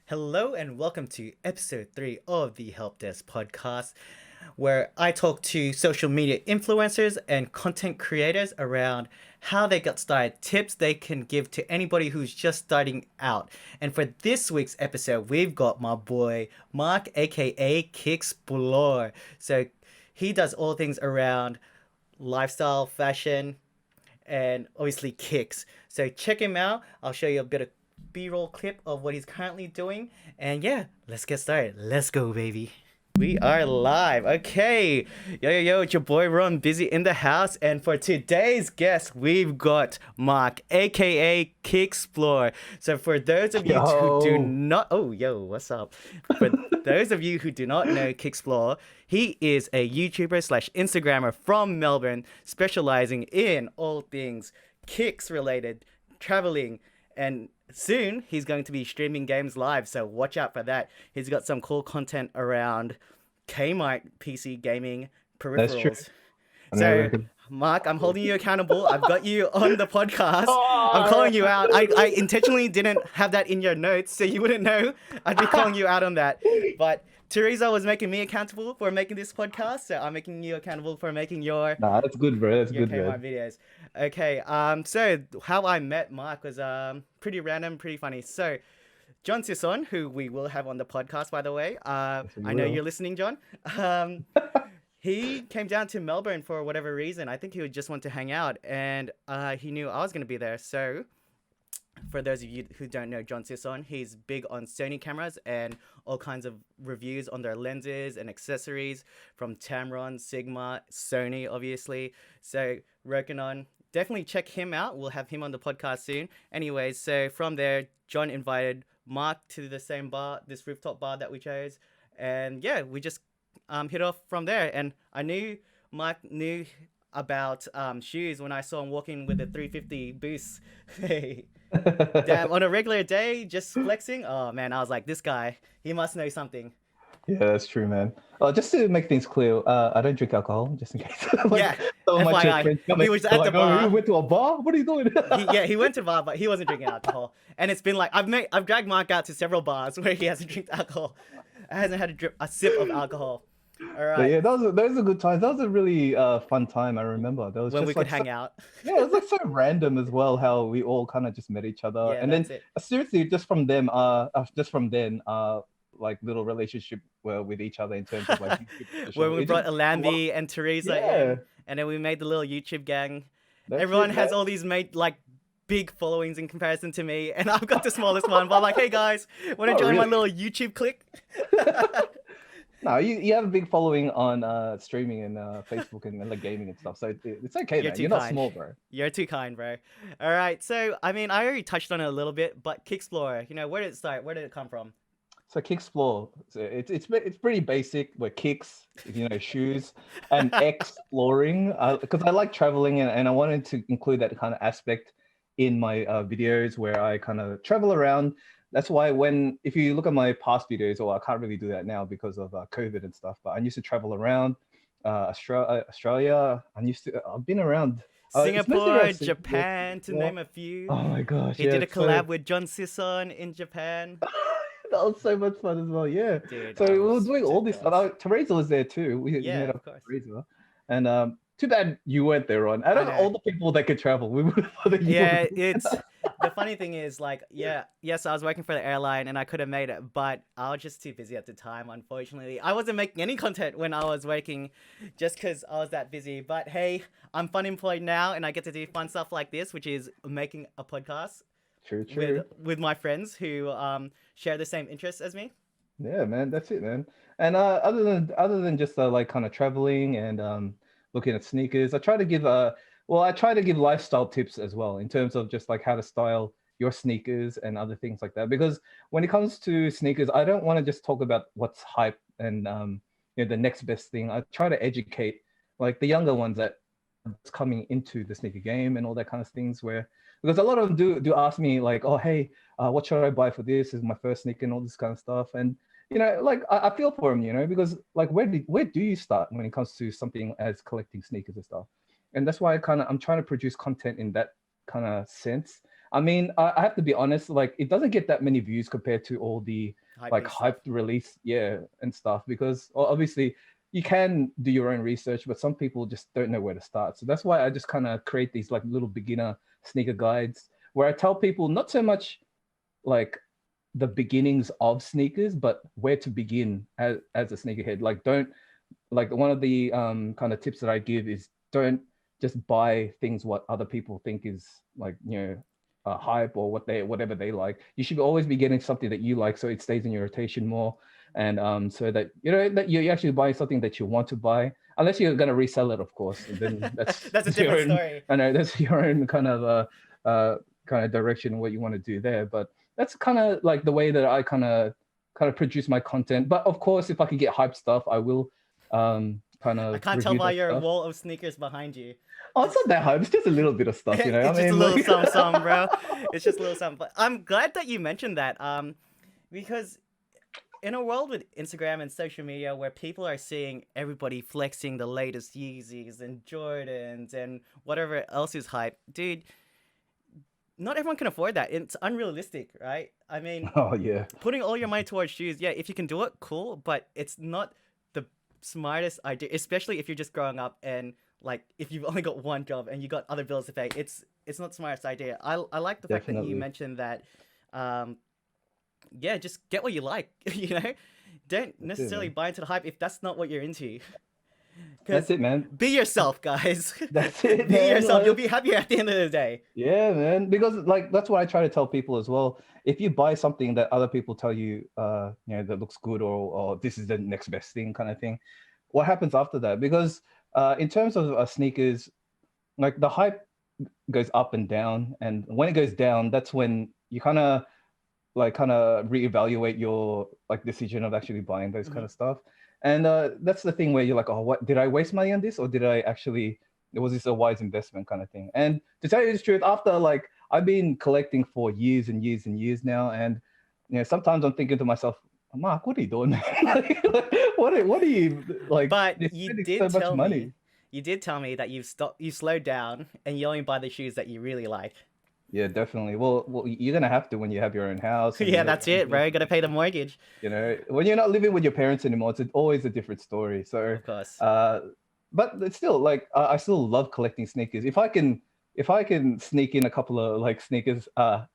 Hello and welcome to episode 3 of the Helpdesk podcast, where I talk to social media influencers and content creators around how they got started, tips they can give to anybody who's just starting out. And for this week's episode, we've got my boy Mark, aka Kixplore. So he does all things around lifestyle, fashion, and obviously Kickz. So check him out. I'll show you a bit of B-roll clip of what he's currently doing. And yeah, let's get started. Let's go, baby. We are live. Okay. Yo, it's your boy ronnbizzy in the house. And for today's guest, we've got Mark, aka Kixplore. So for those of you who do not what's up? For those of you who do not know Kixplore, he is a YouTuber slash Instagrammer from Melbourne, specializing in all things Kickz related, traveling, and soon he's going to be streaming games live, so watch out for that. He's got some cool content around Kmart PC gaming peripherals. That's true. So, Mark, I'm holding you accountable. I've got you on the podcast. I'm calling you out. I intentionally didn't have that in your notes, so you wouldn't know. I'd be calling you out on that. But Teresa was making me accountable for making this podcast, so I'm making you accountable for making your that's good, bro. That's good, Kmart videos. Okay, so how I met Mark was pretty random, pretty funny. So John Cessn, who we will have on the podcast, by the way. I know you're listening, John. He came down to Melbourne for whatever reason. I think he would just want to hang out, and he knew I was going to be there. So for those of you who don't know John Cessn, he's big on Sony cameras and all kinds of reviews on their lenses and accessories from Tamron, Sigma, Sony, obviously. So Rokinon, definitely check him out. We'll have him on the podcast soon. Anyways, so from there, John invited Mark to the same bar, this rooftop bar that we chose. And yeah, we just hit off from there. And I knew Mark knew about shoes when I saw him walking with a 350 Boost. Hey, damn, on a regular day, just flexing. Oh man, I was like, this guy, he must know something. Yeah, that's true, man. Just to make things clear, I don't drink alcohol, just in case. Yeah, so much he was at the bar. You went to a bar? What are you doing? He went to the bar, but he wasn't drinking alcohol. And it's been like, I've dragged Mark out to several bars where he hasn't drank alcohol. I hasn't had a sip of alcohol. All right. But yeah, those are good times. That was a really fun time. I remember. That was when just we could hang out. Yeah, it was like so random as well. How we all kind of just met each other, Yeah, and then it. seriously, just from then, like little relationship with each other in terms of like when we brought Alambi and Teresa in, and then we made the little YouTube gang. Everyone has all these big followings in comparison to me, and I've got the smallest one. But I'm like, hey guys, want to join my little YouTube clique? No, you have a big following on streaming and Facebook and like gaming and stuff, so it's okay. You're not small, bro. You're too kind, bro. All right, so I mean, I already touched on it a little bit, but Kixplore, where did it start? Where did it come from? So Kixplore, it's pretty basic. We're kicks, shoes, and exploring. Because I like traveling, and I wanted to include that kind of aspect in my videos where I kind of travel around. That's why if you look at my past videos, I can't really do that now because of COVID and stuff. But I used to travel around Australia. I've been around Singapore, Japan, to name a few. Oh my gosh! He did a collab with John Cessn in Japan. That was so much fun as well, yeah. Dude, so we were doing all this stuff. Teresa was there too. We met up with Teresa. And too bad you weren't there, Ron. Out of all the people that could travel, we would have it's the funny thing is yes, I was working for the airline and I could have made it, but I was just too busy at the time, unfortunately. I wasn't making any content when I was working just because I was that busy. But hey, I'm fun employed now and I get to do fun stuff like this, which is making a podcast. True. With my friends who share the same interests as me. Yeah, man, that's it, man. And other than just like kind of traveling and looking at sneakers, I try to give lifestyle tips as well in terms of just like how to style your sneakers and other things like that. Because when it comes to sneakers, I don't want to just talk about what's hype and the next best thing. I try to educate like the younger ones that's coming into the sneaker game and all that kind of things because a lot of them do ask me like, oh, hey, what should I buy for this? This is my first sneaker and all this kind of stuff. And, like I feel for them, because like, where do you start when it comes to something as collecting sneakers and stuff? And that's why I'm trying to produce content in that kind of sense. I mean, I have to be honest, like it doesn't get that many views compared to all the Hype like beast stuff. hyped release, yeah, and stuff, because obviously you can do your own research, but some people just don't know where to start. So that's why I just kind of create these like little beginner sneaker guides where I tell people not so much like the beginnings of sneakers, but where to begin as a sneakerhead. Like don't like one of the kind of tips that I give is don't just buy things what other people think is like, you know, hype or whatever they like. You should always be getting something that you like so it stays in your rotation more, and so that you know that you're actually buying something that you want to buy, unless you're going to resell it, of course, and then that's That's a your different own. story. I know that's your own kind of direction what you want to do there, but that's kind of like the way that I kind of produce my content. But of course, if I could get hype stuff, I will kind I of can't tell review by that your stuff. wall of sneakers behind you. Oh, it's It's not that hype. It's just a little bit of stuff, you know. I it's just a mean, little like, something, something, bro. It's just a little something. But I'm glad that you mentioned that. Because in a world with Instagram and social media where people are seeing everybody flexing the latest Yeezys and Jordans and whatever else is hype, dude, not everyone can afford that. It's unrealistic, right? I mean, oh yeah, putting all your money towards shoes, yeah, if you can do it, cool, but it's not the smartest idea, especially if you're just growing up and like if you've only got one job and you got other bills to pay. It's not the smartest idea. I like the fact that you definitely. mentioned that um yeah, just get what you like, you know? Don't That's it, necessarily man. buy into the hype if that's not what you're into. That's Because it, man. be yourself, guys. That's it, Be man. yourself. You'll Like, be happier at the end of the day. yeah, man. Because like that's what I try to tell people as well. If you buy something that other people tell you, you know, that looks good, or this is the next best thing, kind of thing, what happens after that? Because in terms of sneakers, like the hype goes up and down, and when it goes down, that's when you kind of reevaluate your like decision of actually buying those kind Hmm. of stuff. And that's the thing where you're like, oh, what did I waste money on this, or did I actually was this a wise investment kind of thing? And to tell you the truth, after like I've been collecting for years and years and years now, and you know sometimes I'm thinking to myself, Mark, what are you doing? Like, what are you like? But You're spending so much money. you did tell me that you slowed down, and you only buy the shoes that you really like. Yeah, definitely. Well, you're gonna have to when you have your own house and you Yeah, got that's your own it, bills bro. to Gotta pay the pay. mortgage, You know, when you're not living with your parents anymore, it's always a different story. So, of course. uh, but it's still like I still love collecting sneakers. If I can sneak in a couple of like sneakers,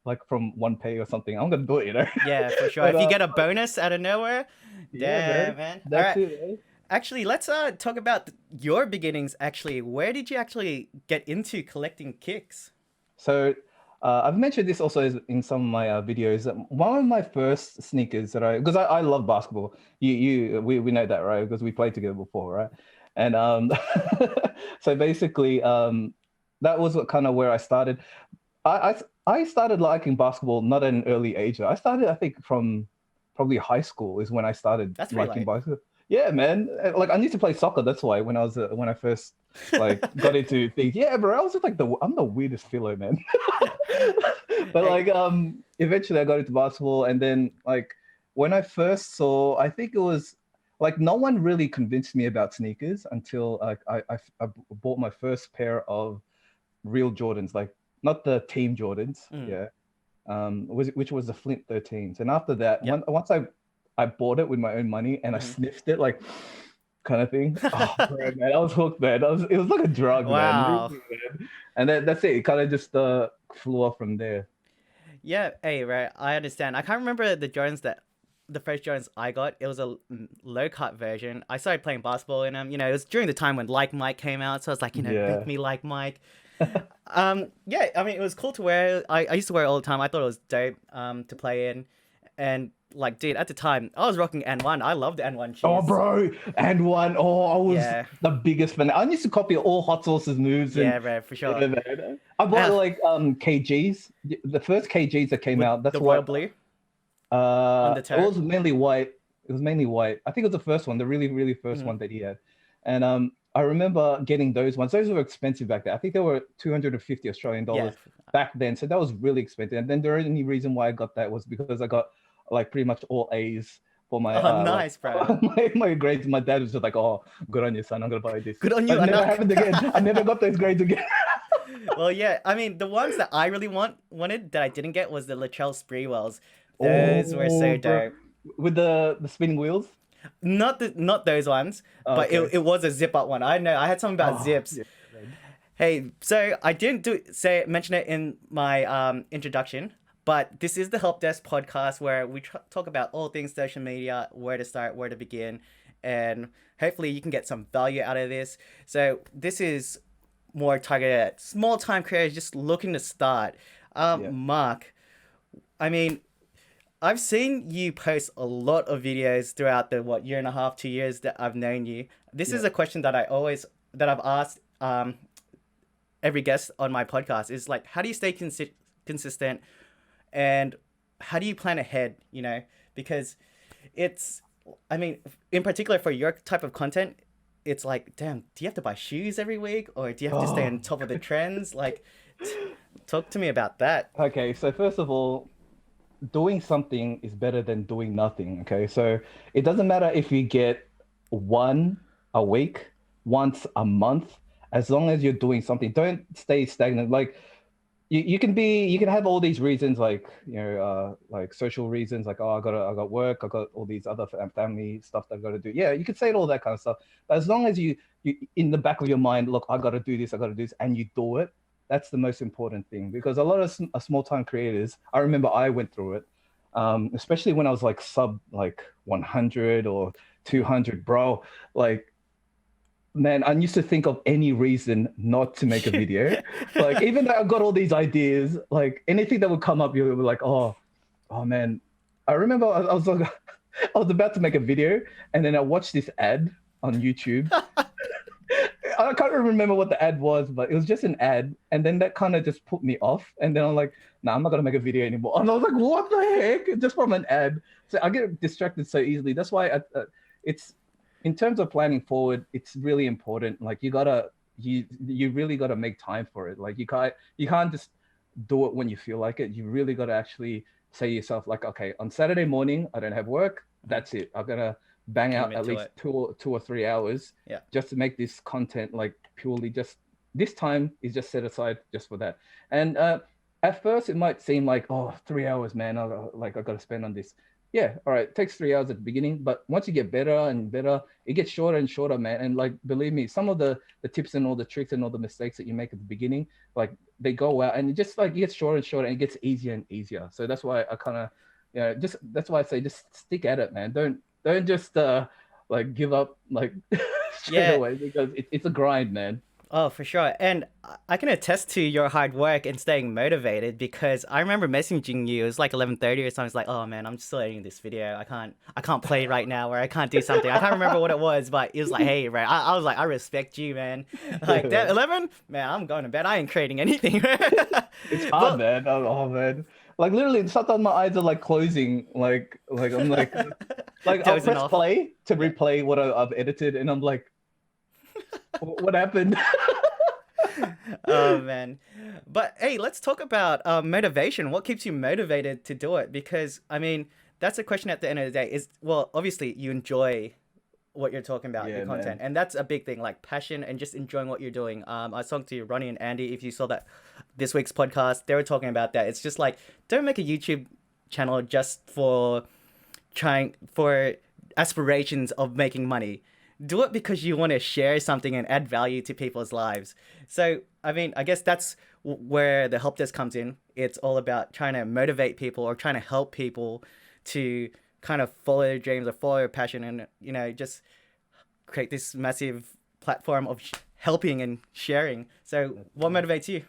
like from one pay or something, I'm gonna do it. You know. Yeah, for sure. But If you get a bonus out of nowhere, yeah, man, damn, man. All that's right. it. Man. Actually, let's talk about your beginnings. Actually, where did you actually get into collecting kicks? So I've mentioned this also in some of my videos. One of my first sneakers that because I love basketball. We know that, right? Because we played together before, right? And so basically, that was what kind of where I started. I started liking basketball not at an early age. Though. I started, I think, from probably high school is when I started That's pretty liking late. basketball. Yeah, man. Like I used to play soccer. That's why when I first like got into things. Yeah, bro. I was just like I'm the weirdest filler, man. But Hey, like eventually I got into basketball, and then like when I first saw, I think it was like no one really convinced me about sneakers until like I bought my first pair of real Jordans, like not the team Jordans, mm, yeah. Which was the Flint 13s. And after that, yep. once I bought it with my own money and I Hmm. sniffed it like kind of thing. Oh, bro, man, I was hooked, man. It was like a drug, man. Wow. Really, man. And then that's it. It kind of just flew off from there. Yeah, hey, right. I understand. I can't remember the first Jordans I got. It was a low cut version. I started playing basketball in them. You know, it was during the time when Like Mike came out, so I was like, make Yeah. me like Mike. Yeah, I mean, it was cool to wear. I used to wear it all the time. I thought it was dope to play in. And like, dude, at the time, I was rocking N1. I loved N1 Oh, shoes. bro, and one. Oh, I was Yeah, the biggest fan. I used to copy all Hot Sauce's moves, and yeah, bro, for sure. yeah, man. I bought Uh, like KGs. The first KGs that came with out. the That's royal what. blue on the It toe. was mainly white. It was mainly white. I think it was the first one, the really, really first Hmm. one that he had. And I remember getting those ones. Those were expensive back then. I think they were 250 Australian Yeah, dollars back then. So that was really expensive. And then the only reason why I got that was because I got like pretty much all A's for my Oh, nice, bro. my grades. My dad was just like, "Oh, good on you, son. I'm gonna buy this." Good on you, But it never Anak. happened again. I never got those grades again. Well, yeah. I mean, the ones that I really wanted that I didn't get was the Latrell Sprewells. Those were Oh, so bro, dope. with the spinning wheels. Not those ones, Oh, but okay. it was a zip up one. I know. I had something about Oh, zips. yeah, man. Hey, so I didn't mention it in my introduction, but this is the Help Desk podcast where we talk about all things social media, where to start, where to begin, and hopefully you can get some value out of this. So this is more targeted at small time creators just looking to start. Yeah, Mark, I mean, I've seen you post a lot of videos throughout the year and a half, 2 years that I've known you. This is yeah, a question that I've asked every guest on my podcast is like, how do you stay consistent, and how do you plan ahead? Because it's, I mean, in particular for your type of content, it's like, damn, do you have to buy shoes every week, or do you have to stay Oh. on top of the trends? Like, talk to me about that. Okay, so first of all, doing something is better than doing nothing. Okay, so it doesn't matter if you get one a week, once a month, as long as you're doing something. Don't stay stagnant. Like you can have all these reasons, like like social reasons, like, oh, I got work, I got all these other family stuff that I got to do. Yeah, you can say all that kind of stuff, but as long as you in the back of your mind, look, I got to do this, I got to do this, and you do it. That's the most important thing, because a lot of small time creators, I remember I went through it, especially when I was like sub like 100 or 200, bro. Like, man, I used to think of any reason not to make a video. Like, even though I got all these ideas, like anything that would come up, you would be like, oh man. I remember I was like, I was about to make a video, and then I watched this ad on YouTube. I can't remember what the ad was, but it was just an ad, and then that kind of just put me off. And then I'm like, nah, I'm not gonna make a video anymore. And I was like, what the heck? Just from an ad. So I get distracted so easily. That's why it's, in terms of planning forward, it's really important. Like, you really gotta make time for it. Like, you can't just do it when you feel like it. You really gotta actually say to yourself, like, okay, on Saturday morning I don't have work. That's it. I'm gonna bang out at least 2 or 3 hours, Yeah. just to make this content, like, purely just this time is just set aside just for that. And at first it might seem like, oh, 3 hours, man, I got to spend on this. Yeah, all right, it takes 3 hours at the beginning, but once you get better and better, it gets shorter and shorter, man. And like, believe me, some of the tips and all the tricks and all the mistakes that you make at the beginning, like, they go out, and it just like gets shorter and shorter, and it gets easier and easier. So that's why I kind of, just that's why I say, just stick at it, man. Don't just like give up, like, straight Yeah. away, because it's a grind, man. Oh, for sure. And I can attest to your hard work and staying motivated, because I remember messaging you. It was like 11:30 or something. It's like, oh man, I'm still editing this video. I can't play right now, or I can't do something. I can't remember what it was, but it was like, hey, right. I was like, I respect you, man. Like, that 11, man, I'm going to bed. I ain't creating anything. It's hard, man. Oh man. Like, literally, sometimes my eyes are like closing. Like I'm like I'll Dozing press off. play to replay what I've edited, and I'm like, what happened? Oh man. But hey, let's talk about motivation. What keeps you motivated to do it? Because I mean, that's a question at the end of the day. Is, well, obviously you enjoy what you're talking about, Yeah, your content, man. and that's a big thing, like passion and just enjoying what you're doing. I was talking to Ronnie and Andy. If you saw that this week's podcast, they were talking about that. It's just like, don't make a YouTube channel just for aspirations of making money. Do it because you want to share something and add value to people's lives. So, I mean, I guess that's where the help desk comes in. It's all about trying to motivate people, or trying to help people to kind of follow their dreams or follow their passion, and, just create this massive platform of helping and sharing. So, what motivates you?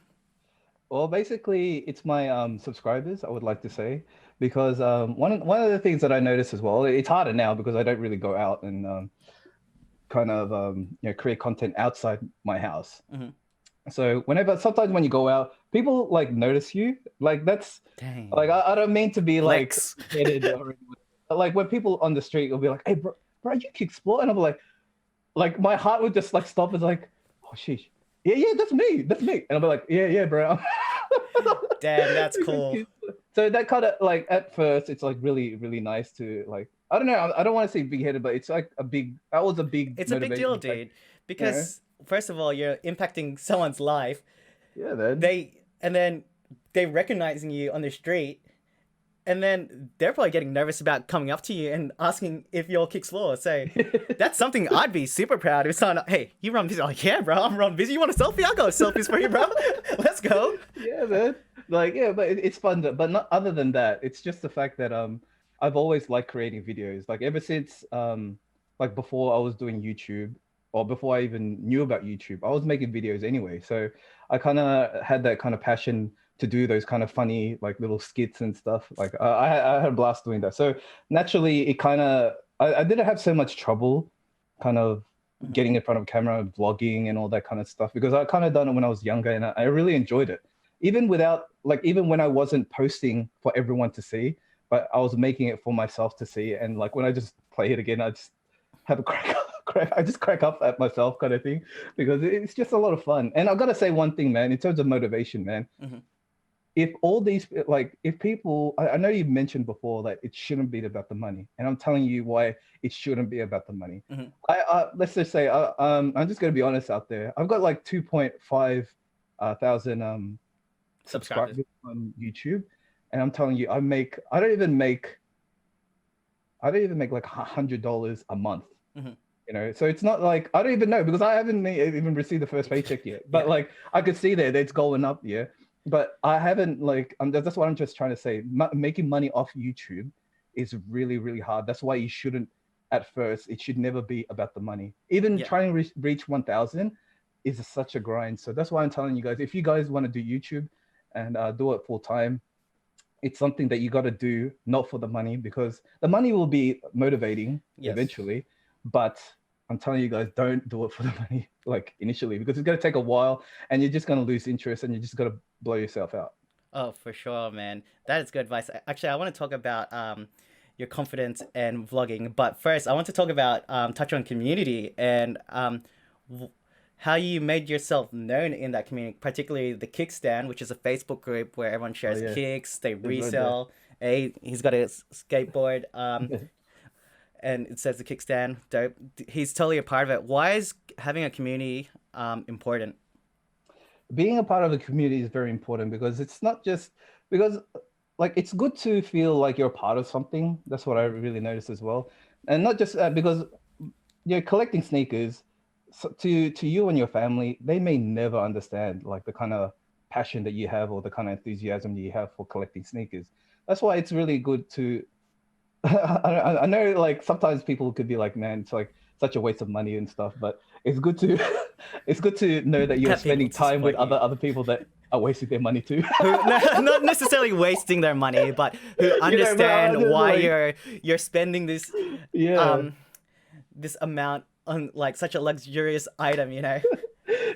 Well, basically, it's my subscribers, I would like to say, because one of the things that I notice as well, it's harder now because I don't really go out and kind of create content outside my house. Mm-hmm. So sometimes when you go out, people like notice you. Like, that's Dang. like, I don't mean to be like Flex. headed or, like, when people on the street will be like, hey bro, you Kixplore? And I'm like my heart would just like stop. It's like, oh sheesh. Yeah, that's me. And I'll be like, yeah, bro. Damn, that's cool. So that kind of like at first it's like really really nice to like, I don't know, I don't want to say big headed, but it's like a big, that was a big It's a big deal, motivation dude, you know. because first of all, you're impacting someone's life. Yeah, man. Then they recognizing you on the street, and then they're probably getting nervous about coming up to you and asking if you're Kixplore. So that's something I'd be super proud if someone, hey, you run busy. Like, yeah, bro, I'm run busy. You want a selfie? I'll go selfies for you, bro. Let's go. Yeah, man. Like, yeah, but it's fun. But not other than that, it's just the fact that I've always liked creating videos. Like ever since like before I was doing YouTube, or before I even knew about YouTube, I was making videos anyway. So I kind of had that kind of passion to do those kind of funny like little skits and stuff. Like I had a blast doing that. So naturally, it kind of I didn't have so much trouble, kind of getting in front of camera, vlogging, and all that kind of stuff, because I kind of done it when I was younger, and I really enjoyed it. Even without like, even when I wasn't posting for everyone to see, but I was making it for myself to see. And like when I just play it again, I just have a I just crack up at myself kind of thing, because it's just a lot of fun. And I've got to say one thing, man, in terms of motivation, man. Mm-hmm. If all these like, if people, I know you mentioned before that it shouldn't be about the money, and I'm telling you why it shouldn't be about the money. Mm-hmm. Let's just say I'm just gonna be honest out there. I've got like 2.5 thousand Subscribers. subscribers on YouTube, and I'm telling you, I don't even make like $100 a month. Mm-hmm. You know, so it's not like, I don't even know, because I haven't even received the first paycheck yet. But Yeah. like I could see there that it's going up, yeah. But I haven't like, that's what I'm just trying to say. Making money off YouTube is really really hard. That's why you shouldn't, at first, it should never be about the money. Even Yeah. trying to reach 1,000 is such a grind. So that's why I'm telling you guys, if you guys want to do YouTube and do it full time, it's something that you got to do, not for the money, because the money will be motivating Yes. eventually. But I'm telling you guys, don't do it for the money, like initially, because it's going to take a while, and you're just going to lose interest, and you're just going to blow yourself out. Oh, for sure, man. That is good advice. Actually, I want to talk about your confidence and vlogging, but first, I want to talk about touch on community and how you made yourself known in that community, particularly the Kickstand, which is a Facebook group where everyone shares yeah. kicks, they It's right there. resell. Hey, he's got a skateboard, and it says the Kickstand. Dope. He's totally a part of it. Why is having a community important? Being a part of the community is very important, because it's not just because like, it's good to feel like you're a part of something. That's what I really noticed as well. And not just because you're collecting sneakers, so to you and your family, they may never understand like the kind of passion that you have, or the kind of enthusiasm that you have for collecting sneakers. That's why it's really good to I know like sometimes people could be like, man, it's like such a waste of money and stuff, but it's good to it's good to know that you're Get people spending to time with support you. other people that are wasting their money too. Who not necessarily wasting their money, but who But I understand just why like, you're spending this yeah. this amount on like such a luxurious item, you know?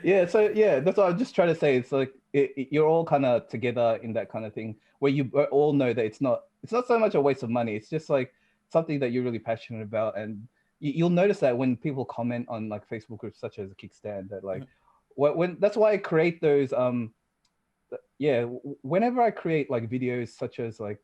Yeah, so yeah, that's what I'm just trying to say. It's like you're all kind of together in that kind of thing, where you all know that it's not so much a waste of money. It's just like something that you're really passionate about, and you'll notice that when people comment on like Facebook groups such as Kickstand, that like when that's why I create those yeah, whenever I create like videos such as like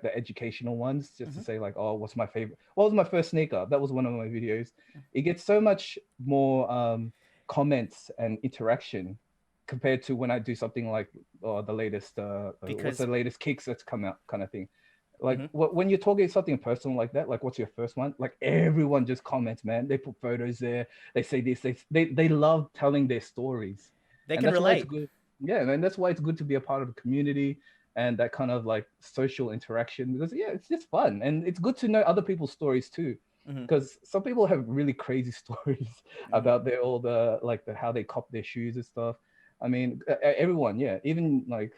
the educational ones, just to say like, oh, what's my favorite, what was my first sneaker, that was one of my videos. It gets so much more comments and interaction compared to when I do something like the latest what's Because the latest kicks that's come out kind of thing. Like when you're talking something personal like that, like what's your first one, like everyone just comments, man. They put photos there, they say this, they love telling their stories. they And can that's why it's relate. good. Yeah, and that's why it's good to be a part of the community and that kind of like social interaction, because yeah, it's just fun, and it's good to know other people's stories too, because some people have really crazy stories about their all the like the how they cop their shoes and stuff. I mean, everyone, yeah, even like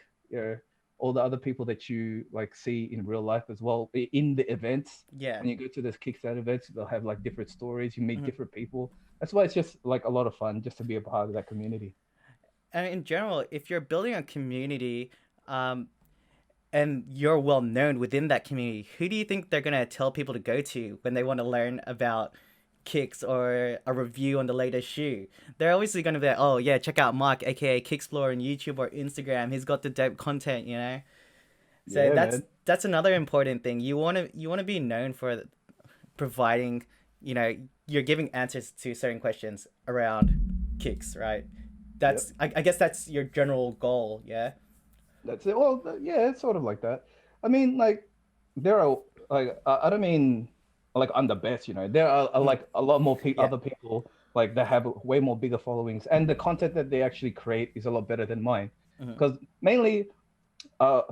all the other people that you like see in real life as well in the events. Yeah. When you go to this Kickstart events, they'll have like different stories. You meet different people. That's why it's just like a lot of fun just to be a part of that community. And in general, if you're building a community, and you're well known within that community, who do you think they're gonna tell people to go to when they want to learn about kicks or a review on the latest shoe? They're obviously gonna be like, oh yeah, check out Mark, aka Kixplore, on YouTube or Instagram. He's got the dope content, you know. So Yeah, man. that's another important thing. You want to be known for providing, you know, you're giving answers to certain questions around Kickz, right? Yep. I guess that's your general goal, yeah. That's it. Well, yeah, it's sort of like that. I mean, like, there are like I don't mean like I'm the best, you know. There are Mhm. like a lot more Yeah. other people like that have way more bigger followings, and the content that they actually create is a lot better than mine. Hmm. Because mainly, uh,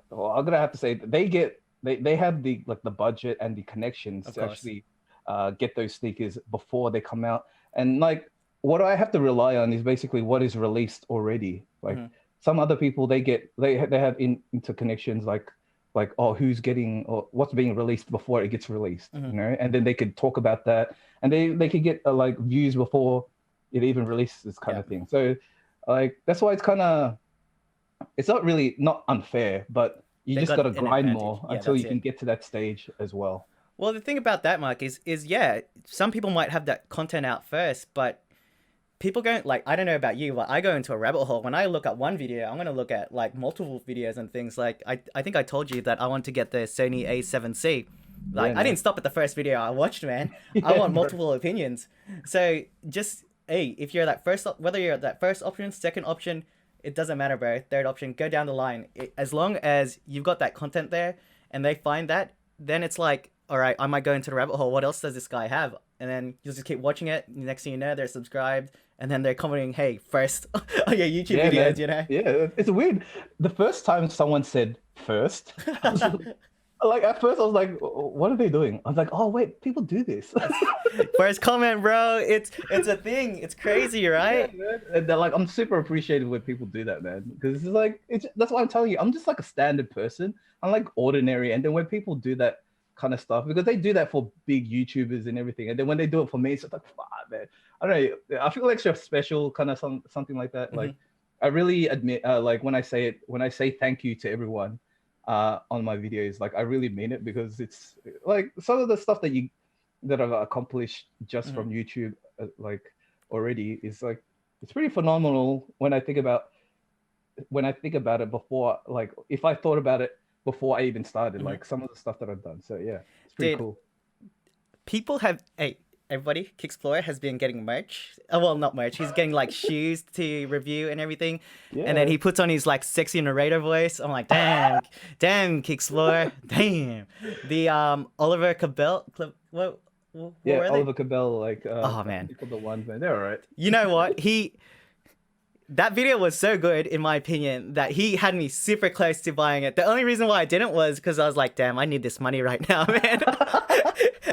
well, I'm gonna have to say that they have the like the budget and the connections Of to course. actually get those sneakers before they come out, and like what I have to rely on is basically what is released already. Like Hmm. some other people, they have interconnections like oh who's getting or what's being released before it gets released, Hmm. you know, and then they could talk about that, and they could get like views before it even releases, kind Yeah. of thing. So like that's why it's not really not unfair, but you They just got got to an grind advantage. more Yeah, until that's you can it. get to that stage as well. Well, the thing about that, Mark, is yeah, some people might have that content out first, but people go like, I don't know about you, but I go into a rabbit hole. When I look at one video, I'm gonna look at like multiple videos and things. Like I think I told you that I want to get the Sony A7C. Like Yeah, I didn't man. stop at the first video I watched, man. I Yeah, want bro. multiple opinions. So just hey, if you're that first, whether you're that first option, second option, it doesn't matter, bro. Third option, go down the line. As long as you've got that content there, and they find that, then it's like, all right, I might go into the rabbit hole. What else does this guy have? And then you'll just keep watching it. Next thing you know, they're subscribed, and then they're commenting, "Hey, first on your YouTube Yeah, videos," man. you know. Yeah, it's weird. The first time someone said first, I was like at first I was like, what are they doing? I was like, oh wait, people do this. First comment, bro. It's a thing. It's crazy, Yeah, right? man. And they're like, I'm super appreciative when people do that, man. Because it's like it's that's why I'm telling you, I'm just like a standard person. I'm like ordinary. And then when people do that kind of stuff, because they do that for big YouTubers and everything, and then when they do it for me, it's like, wow, man. I don't know. I feel extra special, kind of something like that. Hmm. Like I really admit, like when I say thank you to everyone on my videos, like I really mean it because it's like some of the stuff that I've accomplished just Hmm. from YouTube, like already is like it's pretty phenomenal when I think about it before, like if I thought about it before I even started, Hmm. like some of the stuff that I've done. So yeah, it's pretty Dude, cool. people have hey everybody, Kixplore has been getting merch. Oh, well, not merch. He's getting like shoes to review and everything, and then Yeah, he puts on his like sexy narrator voice. I'm like, damn, damn, Kixplore, damn. The Oliver Cabell, what yeah. were they? Oliver Cabell, like Oh I think man, they're called the ones, man. They're all right. you know what he. That video was so good, in my opinion, that he had me super close to buying it. The only reason why I didn't was because I was like, damn, I need this money right now, man.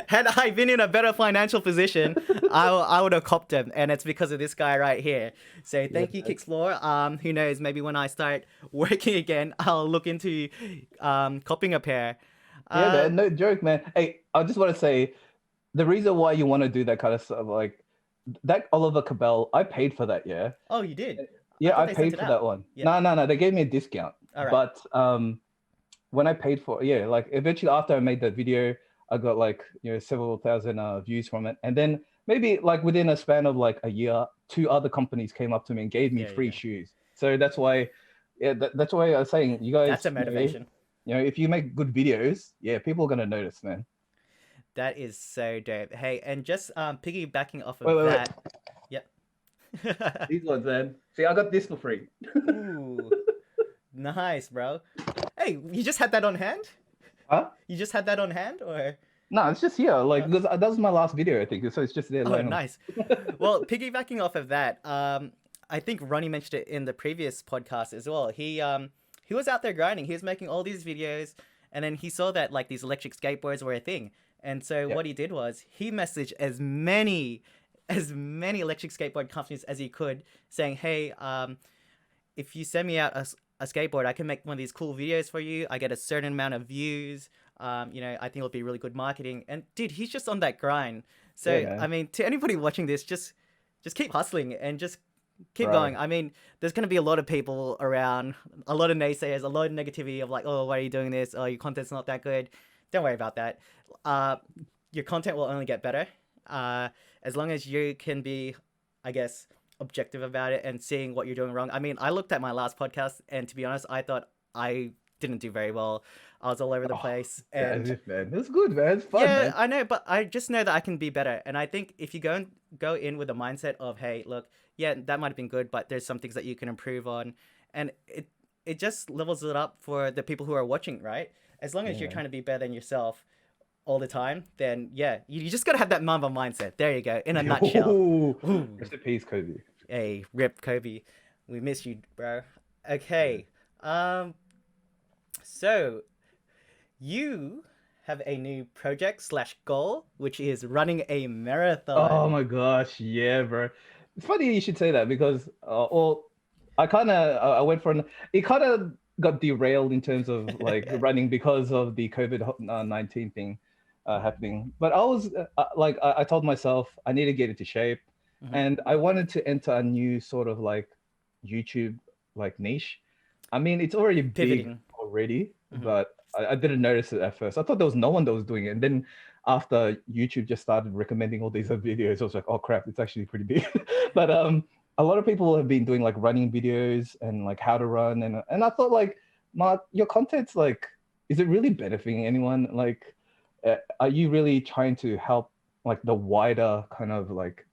Had I been in a better financial position, I would have copped him. And it's because of this guy right here. So Yeah, thank you, man. Kixplore. Who knows, maybe when I start working again, I'll look into copying a pair. Yeah, Uh, man. No joke, man. Hey, I just want to say the reason why you want to do that kind of stuff, like that Oliver Cabell, I paid for that. Yeah, oh, you did? I yeah, thought I they sent paid it for out. that one. Yeah. No, no, no, they gave me a discount. All right. But when I paid for, yeah, like eventually after I made that video, I got like several thousand views from it, and then maybe like within a span of like a year, two other companies came up to me and gave me There you free go. shoes. So that's why, yeah, that's why I was saying, you That's a guys, motivation. if you make good videos, yeah, people are gonna notice, man. That is so dope. Hey, and just piggybacking off Wait, of wait, wait. that. Yep. These ones, man. See, I got this for free. Ooh, nice, bro. Hey, you just had that on hand? Huh? You just had that on hand, or? No, it's just here. Like, Uh, because that was my last video, I think. So it's just there oh, laying on. nice. Well, piggybacking off of that, I think Ronnie mentioned it in the previous podcast as well. He was out there grinding. He was making all these videos, and then he saw that like these electric skateboards were a thing. And so Yep. what he did was he messaged as many electric skateboard companies as he could, saying, "Hey, if you send me out a skateboard, I can make one of these cool videos for you. I get a certain amount of views. I think it'll be really good marketing." And dude, he's just on that grind. Yeah, So I man. mean, to anybody watching this, just keep hustling and just keep Bro. going. I mean, there's gonna be a lot of people around, a lot of naysayers, a lot of negativity of like, oh, why are you doing this? Oh, your content's not that good. Don't worry about that. Uh, your content will only get better. Uh, as long as you can be, I guess, objective about it and seeing what you're doing wrong. I mean, I looked at my last podcast, and to be honest, I thought I didn't do very well. I was all over the Oh, place, as and if, man. It's good, man. It's fun, yeah, man. I know, but I just know that I can be better. And I think if you go in with a mindset of, hey, look, yeah, that might have been good, but there's some things that you can improve on, and it just levels it up for the people who are watching, right? As long as Yeah, you're man. trying to be better than yourself all the time, then yeah, you just gotta have that Mamba mindset. There you go, in a nutshell. Oh, Ooh, rest in peace, Kobe. hey, rip Kobe, we miss you, bro. Okay, um, so you have a new project slash goal, which is running a Oh marathon. my gosh, yeah, bro. It's funny you should say that because, well, I kind of I went for it kind of got derailed in terms of like running because of the COVID-19 thing happening. But I was like, I told myself I need to get into shape, Mhm. and I wanted to enter a new sort of like YouTube like niche. I mean, it's already big Pivoting. already, Mhm. but I didn't notice it at first. I thought there was no one that was doing it, and then after YouTube just started recommending all these other videos, I was like, oh crap, it's actually pretty big. But a lot of people have been doing like running videos and like how to run, and I thought like, Mark, your content's like, is it really benefiting anyone? Like, are you really trying to help like the wider kind of like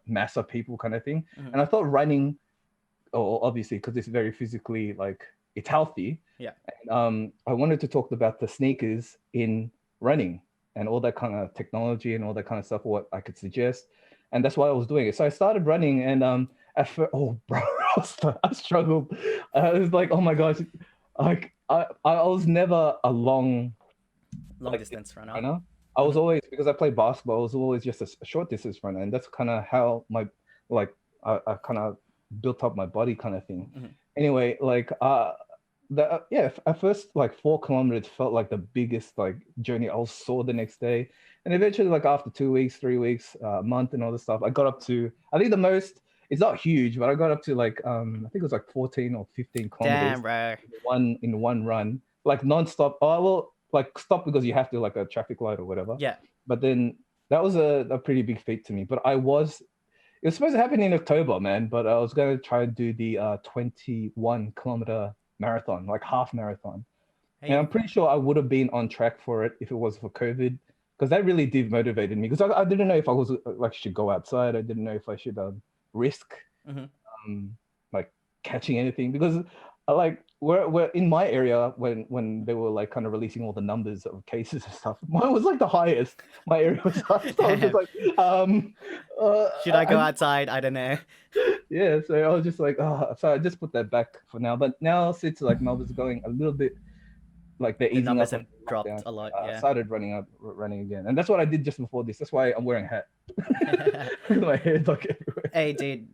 mass of people kind of thing? Mhm. And I thought running, oh, obviously, because it's very physically like it's healthy. Yeah. I wanted to talk about the sneakers in running and all that kind of technology and all that kind of stuff, what I could suggest. And that's why I was doing it. So I started running and at first, oh, bro, I struggled. I was like, oh my gosh, like I was never a long Long like distance distance runner. runner. I was Mhm. always because I played basketball. I was always just a short distance runner, and that's kind of how my like I kind of built up my body kind of thing. Mhm. Anyway, like yeah, at first like 4 kilometers felt like the biggest like journey. I was sore the next day, and eventually like after 2 weeks, 3 weeks, a month, and all this stuff, I got up to I think the most. It's not huge, but I got up to like I think it was like 14 or 15 kilometers Damn, bro. in one run, like non-stop. Oh, well, like stop because you have to like a traffic light or whatever. Yeah. But then that was a pretty big feat to me. But it was supposed to happen in October, man. But I was gonna try and do the 21-kilometer marathon, like half marathon. And Hey. I'm pretty sure I would have been on track for it if it was for COVID, because that really demotivated me. Because I didn't know if I was like should go outside. I didn't know if I should risk Mhm. um, like catching anything because like we're in my area when they were like kind of releasing all the numbers of cases and stuff. Mine was like the highest. My area was high, so I was just Damn. like, um, uh, Should I go I outside? I don't know. yeah. So I was just like, oh, so I just put that back for now. But now since like Melbourne's going a little bit like they're The easing numbers up on have lockdown, dropped a lot. I Yeah. started running again, and that's what I did just before this. That's why I'm wearing a hat. My hair's like everywhere. Hey, dude.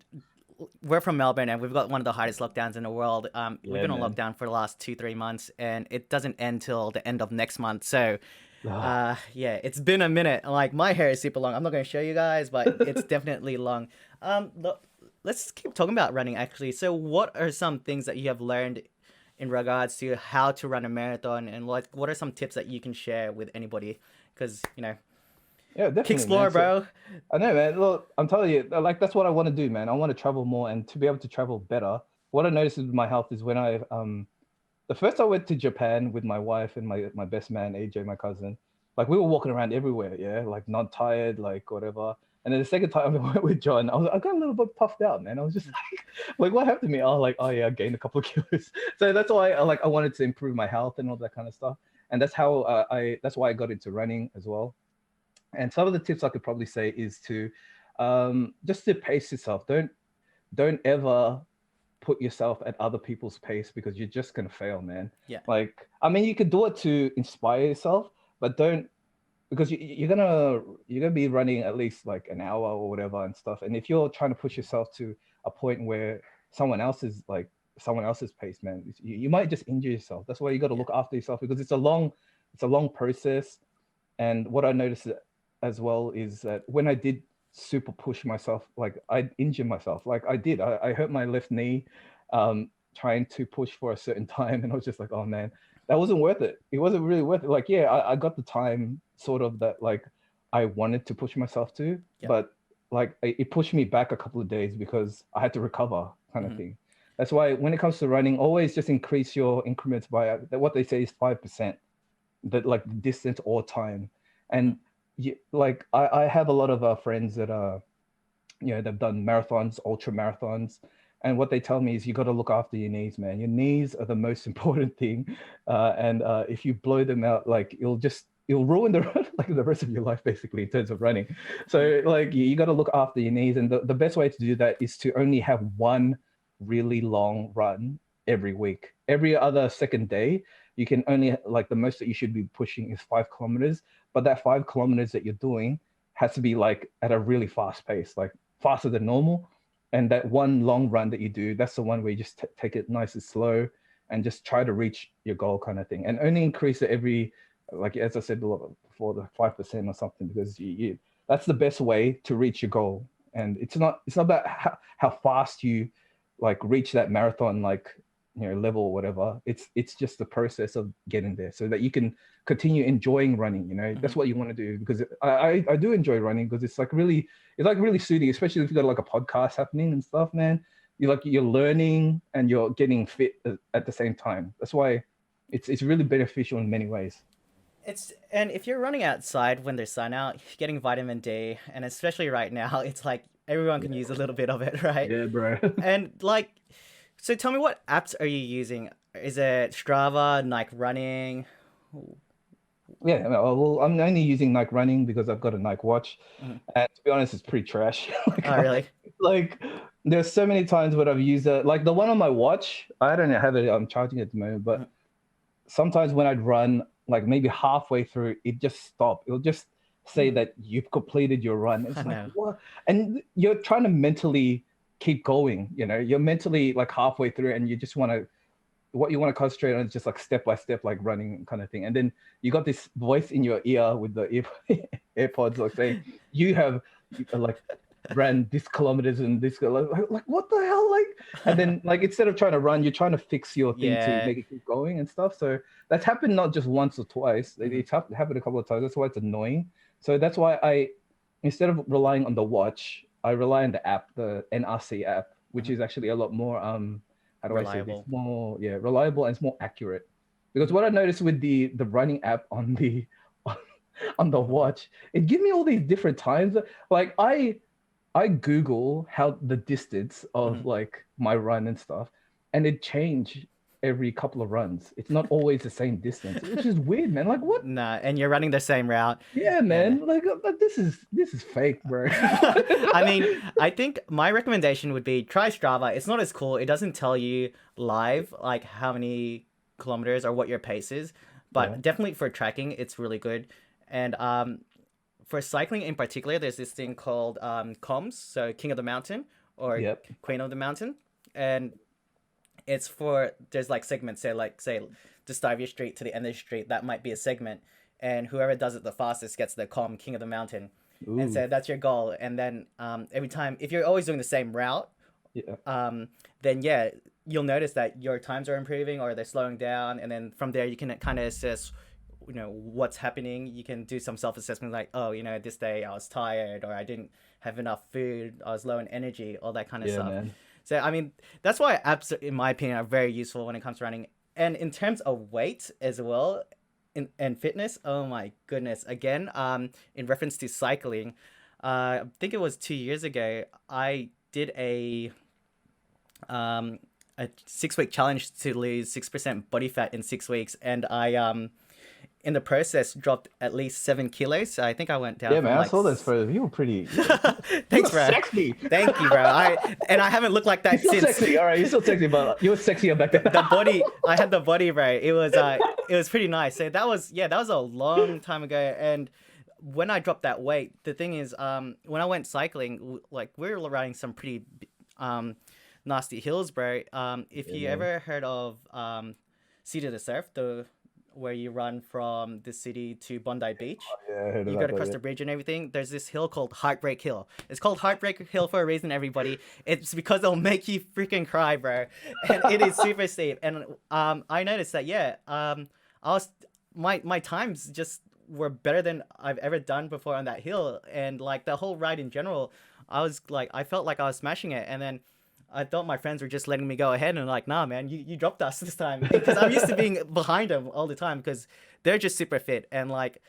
We're from Melbourne and we've got one of the hardest lockdowns in the world. We've Yeah, been on man. lockdown for the last 2-3 months, and it doesn't end till the end of next month. So, yeah, it's been a minute. Like my hair is super long. I'm not going to show you guys, but it's definitely long. Look, let's keep talking about running actually. So, what are some things that you have learned in regards to how to run a marathon, and like what are some tips that you can share with anybody? Because Yeah, definitely, man. Kixplore, So bro. I know, man. Look, I'm telling you, like that's what I want to do, man. I want to travel more and to be able to travel better. What I noticed with my health is when I the first I went to Japan with my wife and my best man AJ, my cousin. Like we were walking around everywhere, yeah, like not tired, like whatever. And then the second time I went with John, I got a little bit puffed out, man. I was just like what happened to me? Oh, like, oh yeah, I gained a couple of kilos. So that's why I wanted to improve my health and all that kind of stuff. And that's how that's why I got into running as well. And some of the tips I could probably say is to just to pace yourself. Don't ever put yourself at other people's pace because you're just gonna fail, man. Yeah. Like, I mean, you could do it to inspire yourself, but don't because you're gonna be running at least like an hour or whatever and stuff. And if you're trying to push yourself to a point where someone else's pace, man, you might just injure yourself. That's why you got to Yeah. look after yourself because it's a long process. And what I noticed as well is that when I did super push myself, like I injured myself. Like I did. I hurt my left knee trying to push for a certain time. And I was just like, oh man, that wasn't worth it. It wasn't really worth it. Like, yeah, I got the time sort of that like I wanted to push myself to, Yeah. but like it pushed me back a couple of days because I had to recover kind of Hmm. thing. That's why when it comes to running, always just increase your increments by what they say is 5%, that like distance or time. And like I have a lot of friends that are, they've done marathons, ultra marathons, and what they tell me is you got to look after your knees, man. Your knees are the most important thing, and if you blow them out, like it'll ruin the like the rest of your life basically in terms of running. So like you got to look after your knees, and the best way to do that is to only have one really long run every week. Every other second day, you can only, like, the most that you should be pushing is 5 kilometers, but that 5 kilometers that you're doing has to be like at a really fast pace, like faster than normal. And that one long run that you do, that's the one where you just take it nice and slow and just try to reach your goal kind of thing. And only increase it every, like as I said before, the 5% or something, because that's the best way to reach your goal. And it's not about how fast you like reach that marathon, like, level or whatever. It's just the process of getting there so that you can continue enjoying running. That's what you want to do, because I do enjoy running, because it's really soothing, especially if you've got like a podcast happening and stuff, man. You're learning and you're getting fit at the same time. That's why it's really beneficial in many ways. And if you're running outside when there's sun out, getting vitamin D, and especially right now, it's like everyone can use a little bit of it, right? Yeah, bro. And like, so tell me, what apps are you using? Is it Strava, Nike Running? Yeah, well, I'm only using Nike Running because I've got a Nike watch, and to be honest, it's pretty trash. Oh, really? Like, there's so many times where I've used it. Like the one on my watch, I don't have it. I'm charging it at the moment, but sometimes when I'd run, like maybe halfway through, it just stopped. It'll just say that you've completed your run. It's like, what? And you're trying to mentally keep going. You're mentally like halfway through, and you just want to. What you want to concentrate on is just like step by step, like running kind of thing. And then you got this voice in your ear with the AirPods, like saying you have like ran this kilometers and this, like what the hell, like. And then like instead of trying to run, you're trying to fix your thing to make it keep going and stuff. So that's happened not just once or twice. It's happened a couple of times. That's why it's annoying. So that's why instead of relying on the watch, I rely on the app, the NRC app, which is actually a lot more how do reliable. I say this? More reliable, and it's more accurate. Because what I noticed with the running app on the watch, it gives me all these different times. Like I Google how the distance of like my run and stuff, and it changed every couple of runs. It's not always the same distance, which is weird, man. Like what? Nah, and you're running the same route. Yeah, man. Yeah. Like this is fake, bro. I mean, I think my recommendation would be try Strava. It's not as cool. It doesn't tell you live like how many kilometers or what your pace is, but definitely for tracking, it's really good. And for cycling in particular, there's this thing called COMS, so King of the Mountain or Queen of the Mountain, and it's there's like segments, say the start of your street to the end of the street, that might be a segment, and whoever does it the fastest gets the King of the Mountain. Ooh. And so that's your goal. And then every time, if you're always doing the same route, then you'll notice that your times are improving or they're slowing down, and then from there you can kind of assess what's happening. You can do some self-assessment, like, oh, this day I was tired, or I didn't have enough food, I was low in energy, all that kind of stuff. Man. So, I mean, that's why apps, in my opinion, are very useful when it comes to running. And in terms of weight as well, and fitness, oh my goodness. Again, in reference to cycling, I think it was 2 years ago, I did a 6-week challenge to lose 6% body fat in 6 weeks. And I, in the process, dropped at least 7 kilos. So I think I went down. Yeah, man, I saw this photo. You were pretty. Thanks, bro. Sexy. Thank you, bro. I haven't looked like that you're since. Sexy. All right, you're still sexy, but you were sexier back then. The body, I had the body, bro. It was pretty nice. So that was a long time ago. And when I dropped that weight, the thing is, when I went cycling, like we were riding some pretty nasty hills, bro. If you ever heard of City to Surf, where you run from the city to Bondi Beach. You go across the bridge and everything. There's this hill called Heartbreak Hill. It's called Heartbreak Hill for a reason, everybody. It's because it'll make you freaking cry, bro. And it is super steep. And I noticed that, I was my times just were better than I've ever done before on that hill. And like the whole ride in general, I felt like I was smashing it. And then I thought my friends were just letting me go ahead, and like, nah, man, you dropped us this time because I'm used to being behind them all the time because they're just super fit and like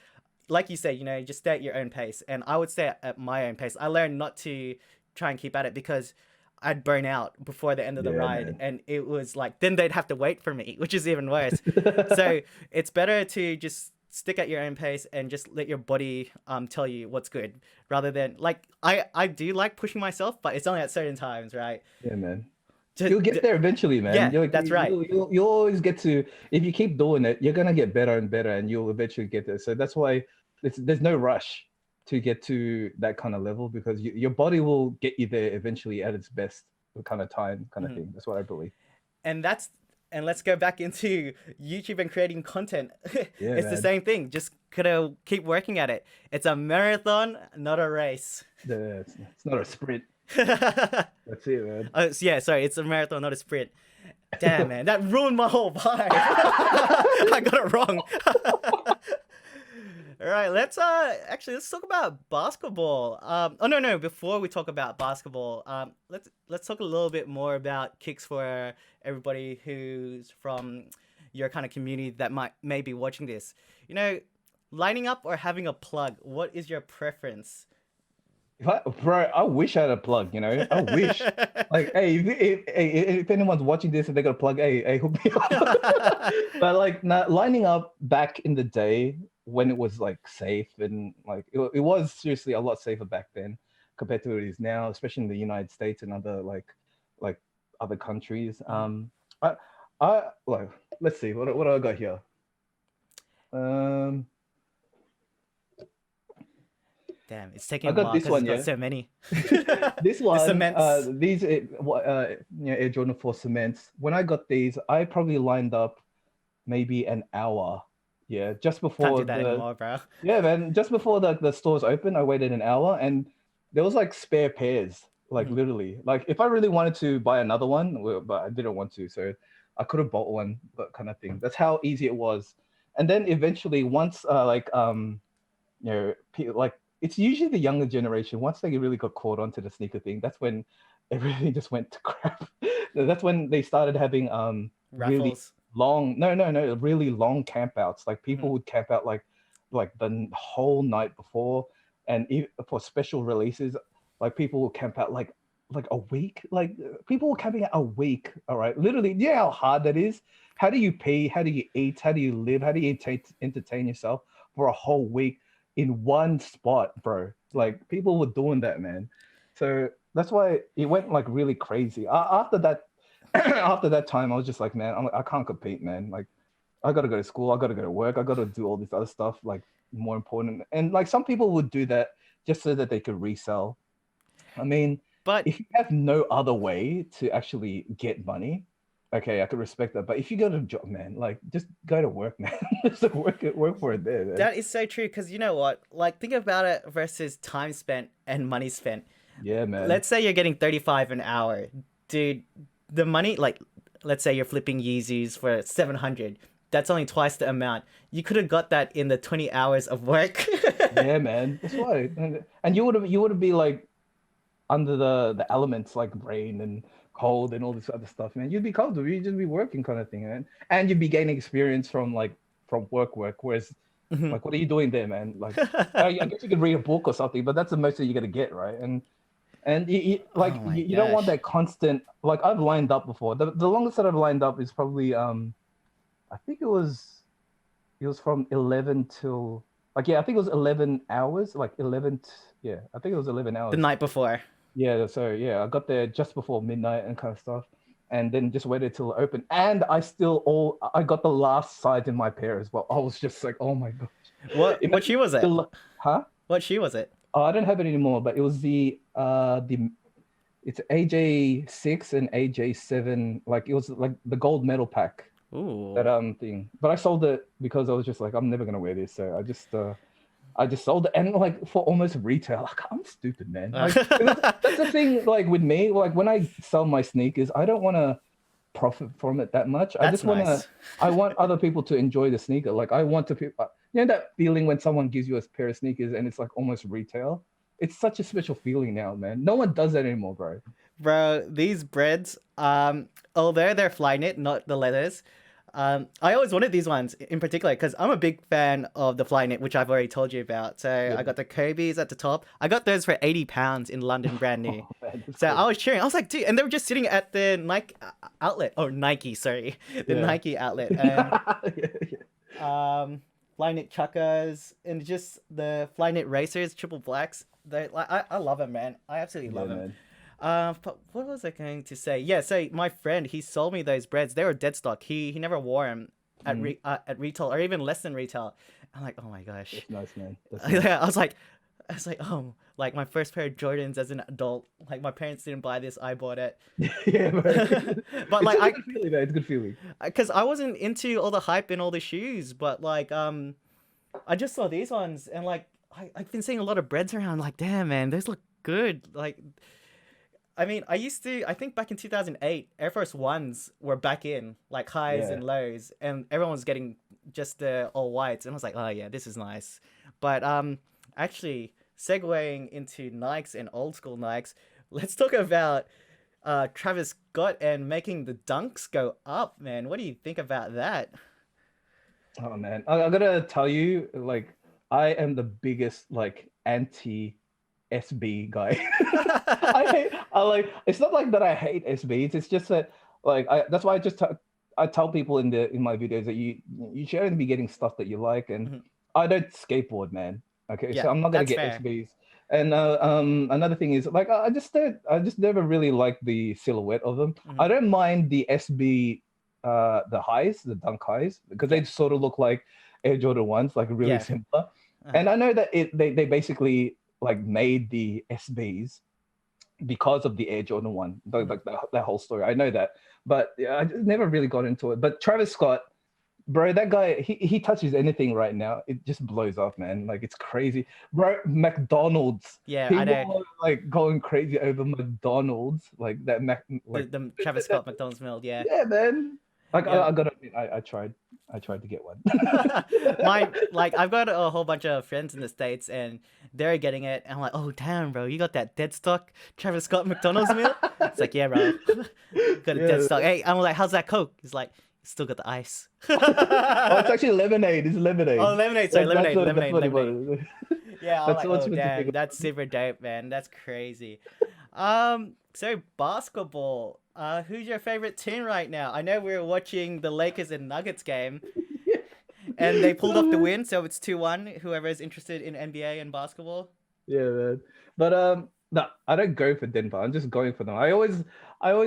you said, just stay at your own pace. And I would stay at my own pace. I learned not to try and keep at it because I'd burn out before the end of the Yeah, ride, man. and it was like then they'd have to wait for me, which is even worse. So it's better to just stick at your own pace and just let your body tell you what's good rather than like I do like pushing myself, but it's only at certain times, right? Yeah, man. Just, You'll get there eventually, man. yeah, that's right. You'll always get to, if you keep doing it, you're gonna get better and better, and you'll eventually get there. So that's why there's no rush to get to that kind of level, because your body will get you there eventually at its best kind of time, kind of thing. That's what I believe. And let's go back into YouTube and creating content. Yeah, It's the man. same thing. Just gotta keep working at it. It's a marathon, not a race. It's not a sprint. That's it, man. Yeah, sorry, it's a marathon, not a sprint. Damn, man, that ruined my whole vibe. I got it wrong. All right, let's talk about basketball. Oh no, before we talk about basketball, let's talk a little bit more about Kickz for everybody who's from your kind of community that may be watching this. Lining up or having a plug, what is your preference? Bro, I wish I had a plug, I wish. Like, hey, if anyone's watching this and they got a plug, hey, hook me up. But like, lining up back in the day when it was like safe, and like it was seriously a lot safer back then compared to what it is now, especially in the United States and other like other countries. I like, let's see, what do I got here? Damn, it's taking I a got while this because one, it's got yeah. so many. This The one, cements. these Air Jordan 4 cements. When I got these, I probably lined up maybe an hour. Yeah, just Can't before do that anymore, bro. yeah, man, just before the stores open, I waited an hour, and there was like spare pairs, like Mhm. literally. Like if I really wanted to buy another one, well, but I didn't want to, so I could have bought one, that kind of thing. That's how easy it was. And then eventually, once like it's usually the younger generation. Once they really got caught onto the sneaker thing, that's when everything just went to crap. That's when they started having really Raffles. long, no, really long campouts. Like people Mhm. would camp out like the whole night before, and for special releases, like people will camp out like a week. Like people were camping out a week. All right, literally. Yeah, how hard that is. How do you pee? How do you eat? How do you live? How do you entertain yourself for a whole week in one spot, bro? Like people were doing that, man. So that's why it went like really crazy. After that, after that time, I was just like, man, I can't compete, man. Like I got to go to school. I got to go to work. I got to do all this other stuff, like more important. And like some people would do that just so that they could resell. I mean, But if you have no other way to actually get money, okay, I could respect that. But if you go to a job, man, like just go to work, man. Just work for it there, man. that is so true because you know what? Like, think about it versus time spent and money spent. Yeah, man. Let's say you're getting 35 an hour. Dude, the money, like, let's say you're flipping Yeezys for 700. That's only twice the amount. You could have got that in the 20 hours of work. Yeah, man. That's why. And you would be like under the elements like rain and cold and all this other stuff, man. You'd be comfortable. You'd just be working kind of thing, man. And you'd be gaining experience from work. Whereas Mhm. like what are you doing there, man? Like I guess you could read a book or something, but that's the most that you're gonna get, right? And like Oh my you don't want gosh. that constant. Like I've lined up before. The longest that I've lined up is probably I think it was from 11 till like, yeah, I think it was 11 hours, like 11 yeah, I think it was 11 The hours. night before. Yeah, so yeah, I got there just before midnight and kind of stuff, and then just waited till it opened. And I got the last size in my pair as well. I was just like, oh my gosh. What shoe was it? Huh? What shoe was it? Oh, I don't have it anymore, but it was the it's AJ6 and AJ7. Like it was like the gold medal pack, Ooh. that thing. But I sold it because I was just like, I'm never gonna wear this. So I just sold it, and like for almost retail. Like I'm stupid, man. Like that's the thing. Like with me, like when I sell my sneakers, I don't want to profit from it that much. I That's just want to. nice. I want other people to enjoy the sneaker. Like I want to. That feeling when someone gives you a pair of sneakers and it's like almost retail. it's such a special feeling now, man. No one does that anymore, bro. Bro, these breads, although they're Flyknit, not the leathers, I always wanted these ones in particular because I'm a big fan of the Flyknit, which I've already told you about. So Yeah. I got the Kobe's at the top. I got those for £80 in London, brand new. Oh man, that's So cool. I was cheering. I was like, dude, and they were just sitting at the Nike outlet, or Nike, sorry, the Yeah. Nike outlet, and Yeah, yeah. Flyknit Chuckers and just the Flyknit Racers, triple blacks. They like I love them, man. I absolutely Yeah, love them. man. But what was I going to say? Yeah, so my friend, he sold me those breads. They were dead stock. He never wore them at retail or even less than retail. I'm like, oh my gosh. That's nice, man. That's nice. Yeah, I was like, oh, like my first pair of Jordans as an adult. Like my parents didn't buy this, I bought it. Yeah, bro. But It's like a good feeling, man. It's a good feeling. because I wasn't into all the hype and all the shoes, but like I just saw these ones and like I've been seeing a lot of breads around. Like, damn, man, those look good. Like, I mean, I think back in 2008, Air Force Ones were back in, like highs Yeah. and lows, and everyone was getting just the all whites. And I was like, oh yeah, this is nice. But actually, segueing into Nikes and old school Nikes, let's talk about Travis Scott and making the dunks go up, man. What do you think about that? Oh man, I gotta tell you, like, I am the biggest like anti SB guy. I like. It's not like that. I hate SBs. It's just that like that's why I tell people in my videos that you should only be getting stuff that you like, and Mhm. I don't skateboard, man. Okay, Yeah, so I'm not gonna that's get fair. SBs. And another thing is like I just never really liked the silhouette of them. Mhm. I don't mind the SB the highs, the dunk highs, because Yeah. they sort of look like Air Jordan ones, like really Yeah. similar. Uh-huh. And I know that they basically like made the SBs because of the Air Jordan one, like that whole story. I know that, but yeah, I just never really got into it. But Travis Scott, bro, that guy, he touches anything right now, it just blows up, man. Like it's crazy, bro. McDonald's, Yeah, I know. people are like going crazy over McDonald's, like that like The Travis Scott McDonald's meal, yeah. yeah, man. Like Yeah. I gotta admit, I tried to get one. Like I've got a whole bunch of friends in the States and they're getting it and I'm like, oh damn bro, you got that dead stock Travis Scott McDonald's meal? It's like, yeah bro. Got a dead stock. Hey, I'm like, how's that Coke? He's like, still got the ice. Oh, it's actually lemonade. It's lemonade. Oh, lemonade, sorry, That's lemonade. what it was. Yeah, I'm That's like, what's oh with the damn, big. that's super dope, man. That's crazy. So basketball. Who's your favorite team right now? I know we were watching the Lakers and Nuggets game, and they pulled off the win, so it's 2-1. Whoever is interested in NBA and basketball. Yeah, man. But no, I don't go for Denver. I'm just going for them. I always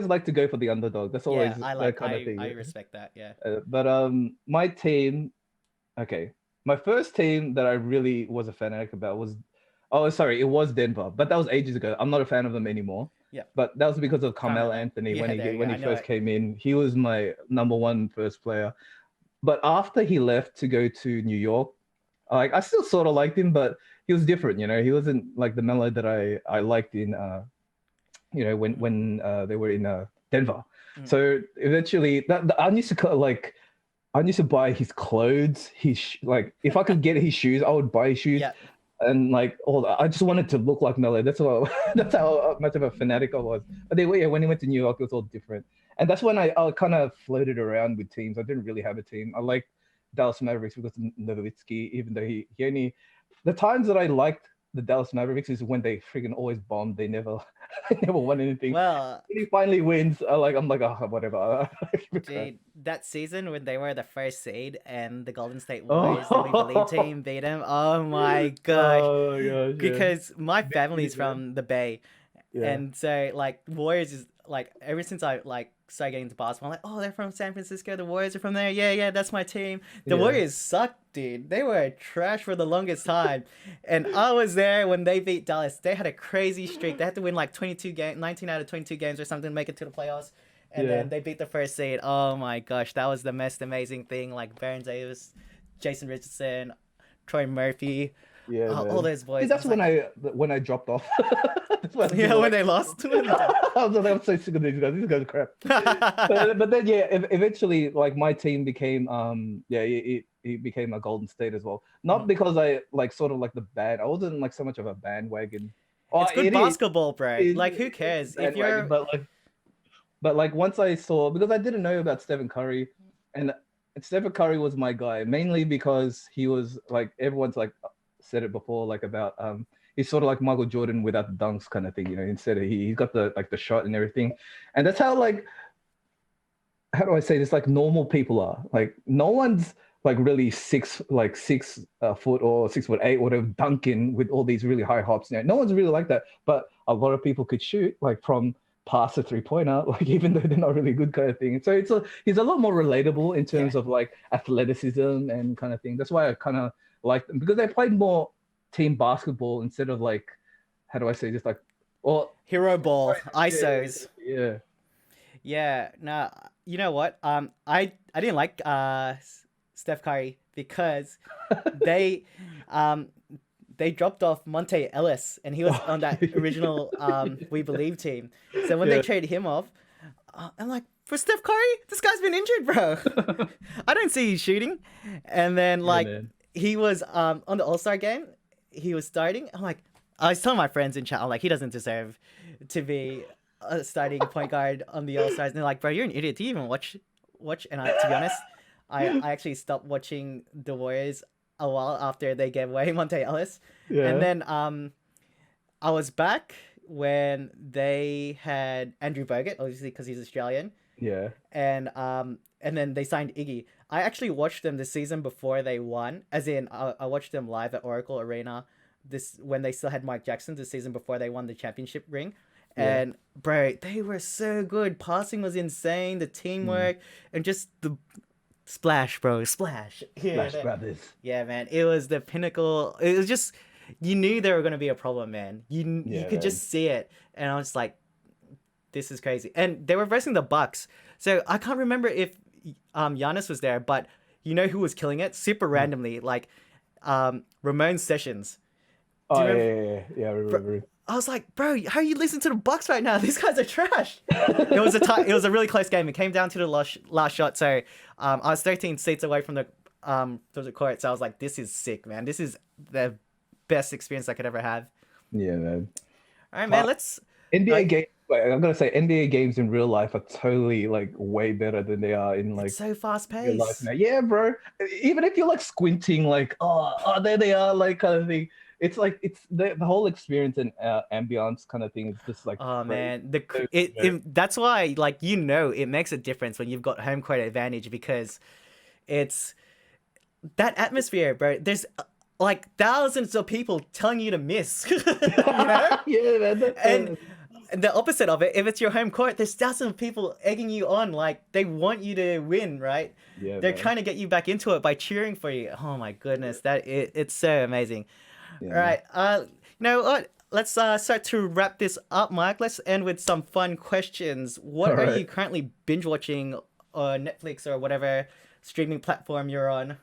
like to go for the underdog. That's always Yeah, that kind of I thing. I respect that. Yeah. But my team, okay, my first team that I really was a fanatic about was, oh sorry, it was Denver, but that was ages ago. I'm not a fan of them anymore. Yeah. But that was because of Carmelo Carmelo. Anthony Yeah, when there you when go. he I know first it. came in. He was my number one first player. But after he left to go to New York, like I still sort of liked him, but he was different. You know, he wasn't like the Melo that I liked in when they were in Denver. Mhm. So eventually, I used to like. I used to buy his clothes. Like if I could get his shoes, I would buy his shoes. Yeah. And like all that. I just wanted to look like Melo. That's what. That's how much of a fanatic I was. But then, yeah, when he went to New York, it was all different. And that's when I kind of floated around with teams. I didn't really have a team. I liked Dallas Mavericks because of Nowitzki, even though he only. The times that I liked the Dallas Mavericks is when they freaking always bombed. They never, they never won anything. Well, When he finally wins, I'm like, oh, whatever. dude, that season when they were the first seed and the Golden State Warriors, the We Believe team, beat them. Oh my gosh. Oh my gosh, yeah. Because my family's Yeah. from the Bay, Yeah. and so like Warriors is like ever since I like started getting into basketball, I'm like, oh, they're from San Francisco. The Warriors are from there. Yeah, that's my team. The Yeah. Warriors sucked, dude. They were trash for the longest time, and I was there when they beat Dallas. They had a crazy streak. They had to win like 19 out of 22 games or something to make it to the playoffs. And Yeah. then they beat the first seed. Oh my gosh, that was the most amazing thing. Like Baron Davis, Jason Richardson, Troy Murphy. Yeah, All man. those See, boys. I that's was like, when I dropped off. That's when I yeah, didn't when like they football. lost. When they I'm so sick of these guys. These guys are crap. did. But then yeah, eventually like my team became yeah it became a Golden State as well. Not Mhm. because I like sort of like the band. I wasn't like so much of a bandwagon. Oh, It's good basketball, bro. it, Like, who it's a cares if bandwagon, you're? but like once I saw, because I didn't know about Stephen Curry, and Stephen Curry was my guy mainly because he was like everyone's like said it before like about he's sort of like Michael Jordan without the dunks kind of thing, you know. Instead of he's got the like the shot and everything, and that's how like how do I say this, like normal people are like no one's like really 6 foot or 6'8" whatever dunking with all these really high hops. You know, no one's really like that, but a lot of people could shoot like from past a 3-pointer, like even though they're not really good kind of thing. So he's a lot more relatable in Yeah, terms of like athleticism and kind of thing. That's why I kind of like them because they played more team basketball instead of like how do I say just like or hero ball, yeah ISOs. yeah Yeah, no, you know what? I didn't like Steph Curry because they um they dropped off Monte Ellis and he was on that original We Believe team. So when they yeah traded him off, I'm like, for Steph Curry, this guy's been injured, bro. I don't see you shooting. And then yeah like man he was on the All-Star game, he was starting. I'm like, I was telling my friends in chat, I'm like, he doesn't deserve to be a starting point guard on the All Stars. And they're like, bro, you're an idiot. Do you even watch? And to be honest, I actually stopped watching the Warriors a while after they gave away Monte Ellis, and yeah then I was back when they had Andrew Bogut, obviously because he's Australian, yeah and then they signed Iggy. I actually watched them this season before they won, as in I watched them live at Oracle Arena this when they still had Mike Jackson this season before they won the championship ring. yeah And bro, they were so good. Passing was insane. The mm. teamwork and just the splash, bro, splash. Yeah, Splash Brothers. yeah, man. It was the pinnacle. It was just you knew there were gonna be a problem, man. You Yeah, could man. just see it, and I was like, this is crazy. And they were versing the Bucks, so I can't remember if Giannis was there, but you know who was killing it super Mm. randomly, like Ramon Sessions. Do Oh you yeah, remember? yeah, yeah, yeah, I Bro, remember. I was like, bro, how are you listening to the Bucks right now? These guys are trash. It was a really close game. It came down to the last shot. So I was 13 seats away from the court. So I was like, this is sick, man. This is the best experience I could ever have. Yeah, man. All right, man. Uh, Let's. NBA Uh, games, like, I'm gonna say NBA games in real life are totally like way better than they are in it's like so fast real life paced. now. Yeah, bro. Even if you're like squinting, like oh, there they are, like kind of thing. It's like it's the whole experience and ambiance kind of thing is just like Oh crazy. man, So better. that's why like it makes a difference when you've got home court advantage because it's that atmosphere, bro. There's like thousands of people telling you to miss, you know, Yeah, man. and the opposite of it, if it's your home court, there's thousands of people egging you on, like they want you to win, right? Yeah, They're man. trying to get you back into it by cheering for you. Oh my goodness, it's so amazing. Yeah, All man. right, you know what? Let's start to wrap this up, Mike. Let's end with some fun questions. All What are right. you currently binge watching on Netflix or whatever streaming platform you're on?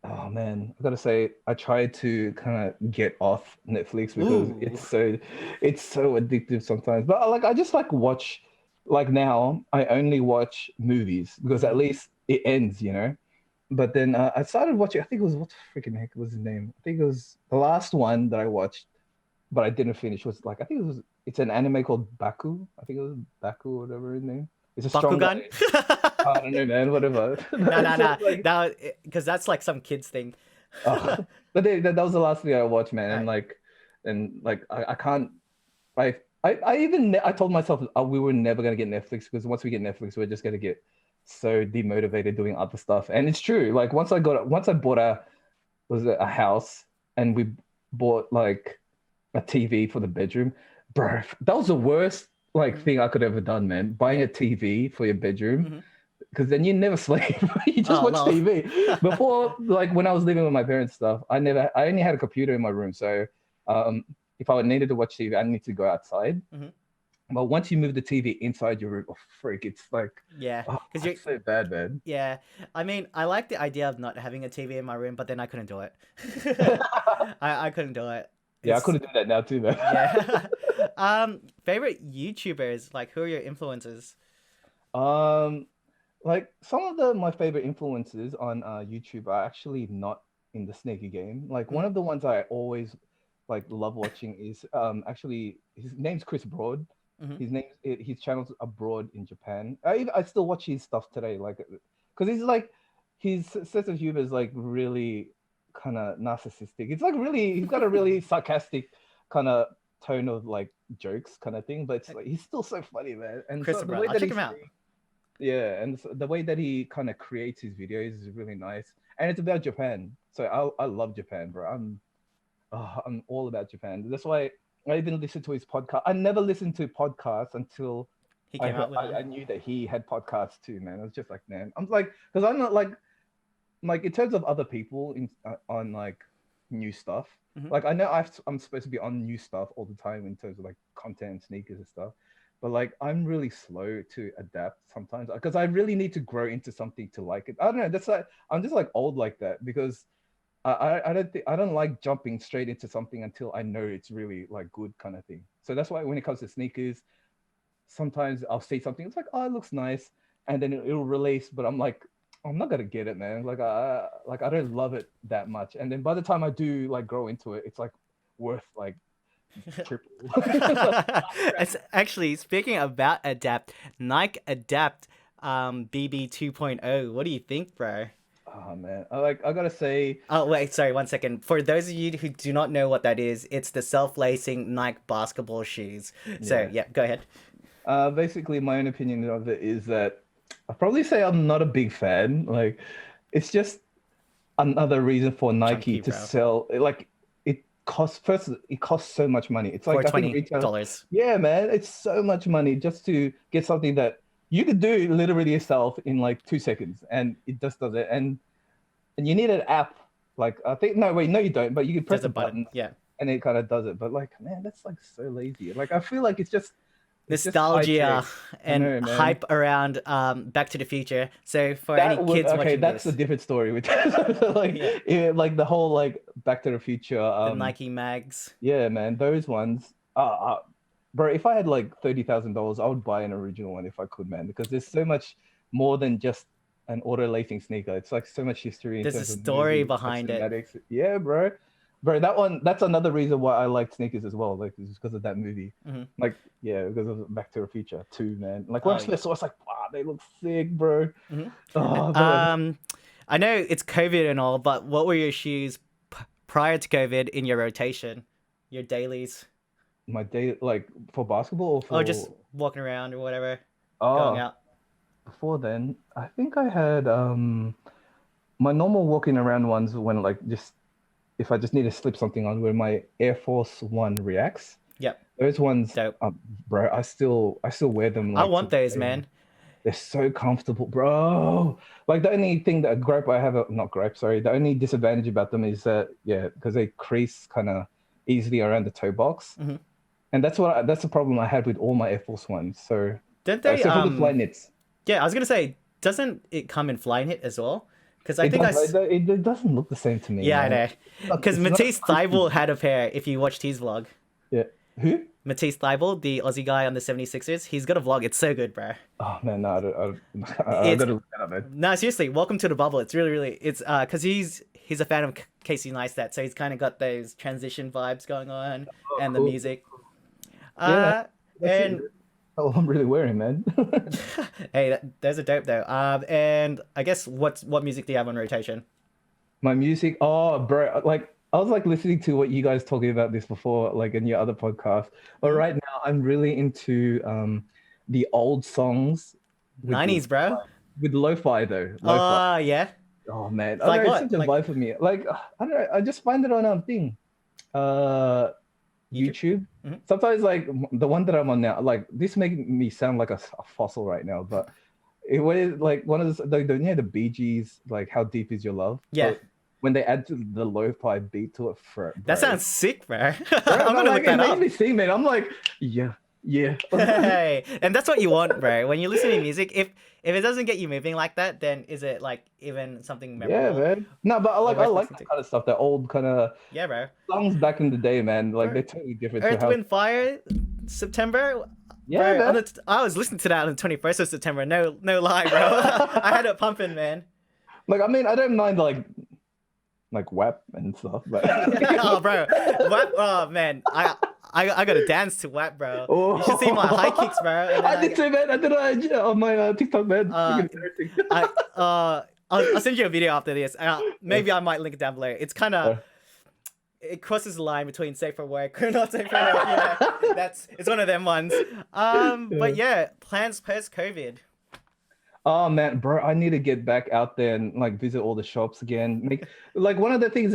Oh man, I gotta say, I try to kind of get off Netflix because Ooh. it's so addictive sometimes. But like, I just like watch, like now I only watch movies because at Mhm. least it ends, you know. But then I started watching. I think it was what the freaking heck was his name? I think it was the last one that I watched, but I didn't finish. Was like I think it was. It's an anime called Baku. I think it was Baku or whatever his name. It's a strong Bakugan? guy. I don't know, man. Whatever. No, no, So no. it's like Now, because that's like some kids thing. oh, but that was the last thing I watched, man. Alright. And like I can't. I told myself we were never gonna get Netflix because once we get Netflix, we're just gonna get so demotivated doing other stuff. And it's true. Like once I bought a house and we bought like a TV for the bedroom, bro. That was the worst like Mhm. thing I could ever done, man. Buying Yeah. a TV for your bedroom Hmm. because then you never sleep. You just Oh, watch lol. TV. Before, like when I was living with my parents stuff, I only had a computer in my room. So if I needed to watch TV, I need to go outside. Hmm. But once you move the TV inside your room, oh freak, it's like, Yeah, oh, because you're it's so bad, man. yeah. I mean, I like the idea of not having a TV in my room, but then I couldn't do it. I couldn't do it. Yeah, I It's couldn't do that now too, man. yeah. Favorite YouTubers, like who are your influencers? um, like some of the my favorite influences on YouTube are actually not in the sneaker game. Like one Mhm, of the ones I always like love watching is actually his name's Chris Broad. mhm. His channel's abroad in Japan. I still watch his stuff today, like because he's like his sense of humor is like really kind of narcissistic. It's like really he's got a really sarcastic kind of tone of like jokes kind of thing, but it's like he's still so funny, man. And so the Christopher, way I'll that check he him out. yeah, and so the way that he kind of creates his videos is really nice, and it's about Japan. So I love Japan, bro. I'm all about Japan. That's why I even listen to his podcast. I never listened to podcasts until He came out with I one. knew that he had podcasts too, man. I was just like, man, I'm like, because I'm not like in terms of other people in on like new stuff. Hmm. Like I know I'm supposed to be on new stuff all the time in terms of like content, sneakers and stuff. But like I'm really slow to adapt sometimes because I really need to grow into something to like it. I don't know. That's like I'm just like old like that because I don't like jumping straight into something until I know it's really like good kind of thing. So that's why when it comes to sneakers, sometimes I'll see something. It's like, oh, it looks nice, and then it'll release. But I'm like, I'm not gonna get it, man. Like I don't love it that much. And then by the time I do like grow into it, it's like worth like triple. It's actually speaking about adapt, Nike Adapt BB 2.0. What do you think, bro? Oh man, I gotta say, Oh, wait, sorry, one second. For those of you who do not know what that is, it's the self-lacing Nike basketball shoes. So, yeah. yeah, go ahead. Basically, my own opinion of it is that I probably say I'm not a big fan. Like, it's just another reason for Nike Chunky, to bro. sell. Like, it costs so much money. It's For like I think retail. $20. Yeah, man, it's so much money just to get something that you could do literally yourself in like 2 seconds, and it just does it. And you need an app. Like I think no, wait, no, you don't. But you can press There's the a button. buttons, Yeah. and it kind of does it. But like, man, that's like so lazy. Like I feel like it's just high Nostalgia tech. I and know, man. hype around Back to the Future. So, for any That would kids okay. watching That's a this, different story. With like, yeah, like the whole like Back to the Future. the Nike mags. Yeah, man, those ones. Bro, if I had like $30,000, I would buy an original one if I could, man, because there's so much more than just an auto lacing sneaker. It's like so much history in There's a terms of story movies, like behind it. cinematics. Yeah, bro. Bro, that one, that's another reason why I like sneakers as well. Like, it's because of that movie. Hmm. Like, yeah, because of Back to the Future too, man. Like, when Oh, I yeah. first saw it, it's like, wow, they look sick, bro. Hmm. Oh, but Um, I know it's COVID and all, but what were your shoes prior to COVID in your rotation, your dailies, my day, like, for basketball or or just for, walking around or whatever, going oh, out? before then, I think I had, my normal walking around ones when like just if I just need to slip something on where my Air Force One reacts. Yep, Those ones, dope. bro, I still wear them I like to want this those, day. man. They're so comfortable, bro. Like the only thing that gripe I have, not gripe, sorry, the only disadvantage about them is that yeah, because they crease kind of easily around the toe box, Hmm. and that's the problem I had with all my Air Force Ones. So Don't they? except for the fly knits, Yeah, I was gonna say, doesn't it come in fly knit as well? Because I it think does. It doesn't look the same to me, yeah, I man. know. Because It's not Matisse crispy. Thybulle had a pair. If you watched his vlog, Yeah. Who? Matisse Thybulle, the Aussie guy on the 76ers, he's got a vlog. It's so good, bro. Oh man, no, I It's gotta look that up, man. no, seriously. Welcome to the bubble. It's really, really. It's because he's a fan of Casey Neistat, so he's kind of got those transition vibes going on Oh, and the cool. music. Yeah, man, Uh, that's it. and Oh, I'm really wearing, man. hey, those are dope though. And I guess what music do you have on rotation? My music, oh, bro, like I was like listening to what you guys talking about this before, like in your other podcast. But Hmm? right now, I'm really into the old songs with 90s, bro. with lo-fi though, lo-fi. Oh yeah. Oh man, I don't Like know, it's what? such a Like vibe for me. Like I don't know, I just find it on thing. Uh, YouTube? YouTube. Mhm. Sometimes like the one that I'm on now, like this making me sound like a fossil right now, but it was like one of the you know the Bee Gees, like How Deep Is Your Love? Yeah. But when they add the lo-fi beat to it, That bro, sounds sick, bro. bro, I'm no, gonna like look it that makes up. me sing, man. I'm like, yeah, Yeah. Hey, and that's what you want, bro. When you listen to music, if it doesn't get you moving like that, then is it like even something Yeah, memorable man. No, but or I worth like listening that to? kind of stuff, that old kind of Yeah, bro. songs back in the day, man. Like Bro, they're totally different to Earth, how. Wind, Fire, September, Yeah, bro. man. I was listening to that on the 21st of September. No, no lie, bro. I had it pumping, man. Like I mean, I don't mind like WAP and stuff, but Yeah, oh, bro. WAP. Oh man, I got to dance to WAP, bro. You should see my high oh, kicks, bro. And then I did say, man. I did on my TikTok, man. uh, Freaking embarrassing. I I'll send you a video after this. Maybe I might link it down below. It's kind of Uh, it crosses the line between safe for work or not safe for work. That's it's one of them ones. But yeah, plans post COVID. Oh man, bro, I need to get back out there and like visit all the shops again. Make like one of the things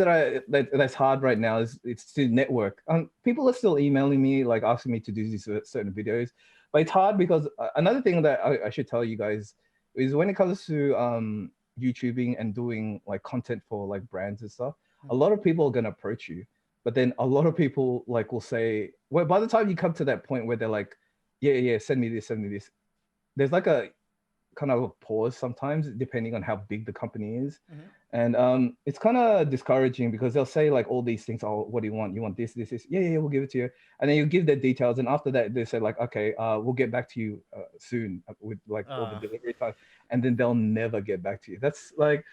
that's hard right now is it's to network. People are still emailing me like asking me to do these certain videos, but it's hard because another thing that I should tell you guys is when it comes to YouTubing and doing like content for like brands and stuff, a lot of people are gonna approach you, but then a lot of people like will say, well, by the time you come to that point where they're like, yeah, send me this, send me this. There's like a kind of a pause sometimes depending on how big the company is, Mhm. and it's kind of discouraging because they'll say like all these things. Oh, what do you want this, yeah, we'll give it to you, and then you give their details, and after that they say like, okay, we'll get back to you soon with like all the Uh, delivery time, and then they'll never get back to you. That's like,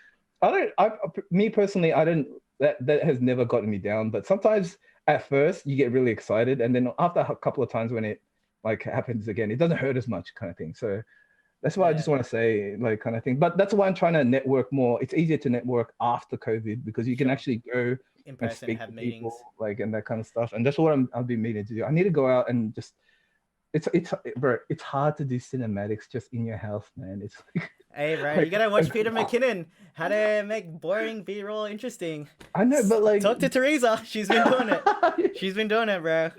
me personally, I don't, that has never gotten me down, but sometimes at first you get really excited, and then after a couple of times when it like happens again, it doesn't hurt as much kind of thing. So that's why I yeah, just want to say, like, kind of thing. But that's why I'm trying to network more. It's easier to network after COVID because you can sure. actually go In and person, speak have to meetings. people, like, and that kind of stuff. And that's what I've been meaning to do. I need to go out and just. Bro, it's hard to do cinematics just in your house, man. It's Hey, bro, you like, gotta watch Peter McKinnon. How to make boring B-roll interesting. I know, but like, Talk to Teresa. She's been doing it. She's been doing it, bro.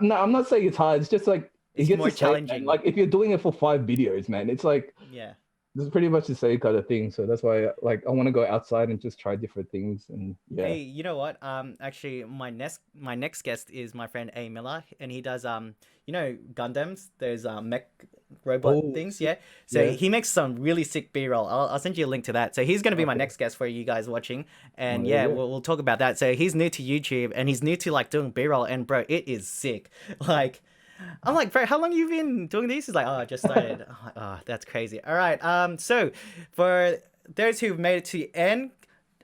no, I'm not saying it's hard. It's just like it It's gets more the same, man. challenging. Like if you're doing it for 5 videos, man, it's like Yeah. this is pretty much the same kind of thing. So that's why like I want to go outside and just try different things. And yeah. Hey, you know what? Actually, my next guest is my friend A Miller, and he does Gundams, those mech robot Oh, things, sick. yeah. So Yeah. he makes some really sick B-roll. I'll send you a link to that. So he's gonna be my Okay. next guest for you guys watching, Oh, and there you yeah, go. we'll talk about that. So he's new to YouTube, and he's new to like doing B-roll, and bro, it is sick. Like. I'm like, bro, how long you been doing these? He's like, oh, I just started. I'm like, oh, that's crazy. All right. So for those who've made it to the end,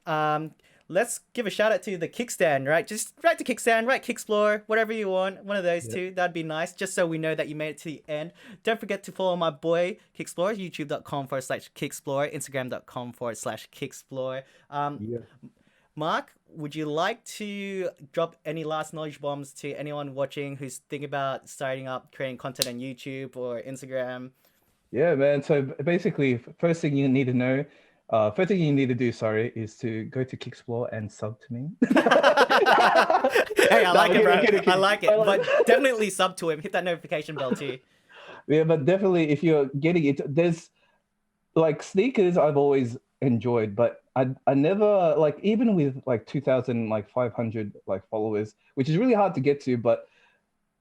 um, let's give a shout out to the Kickstand, right? Just write to Kickstand, write Kixplore, whatever you want. One of those Yeah. two. That'd be nice, just so we know that you made it to the end. Don't forget to follow my boy Kixplore, youtube.com/Kixplore, instagram.com/Kixplore. Yeah. Mark, would you like to drop any last knowledge bombs to anyone watching who's thinking about starting up creating content on YouTube or Instagram? Yeah, man. So basically, first thing you need to do, sorry, is to go to Kixplore and sub to me. Hey, I No, like I'm it, kidding, bro. kidding, I kidding. like it. But definitely sub to him. Hit that notification bell too. Yeah, but definitely, if you're getting it, there's like sneakers I've always enjoyed, but I never like even with like 2,000 like 500 like followers, which is really hard to get to, but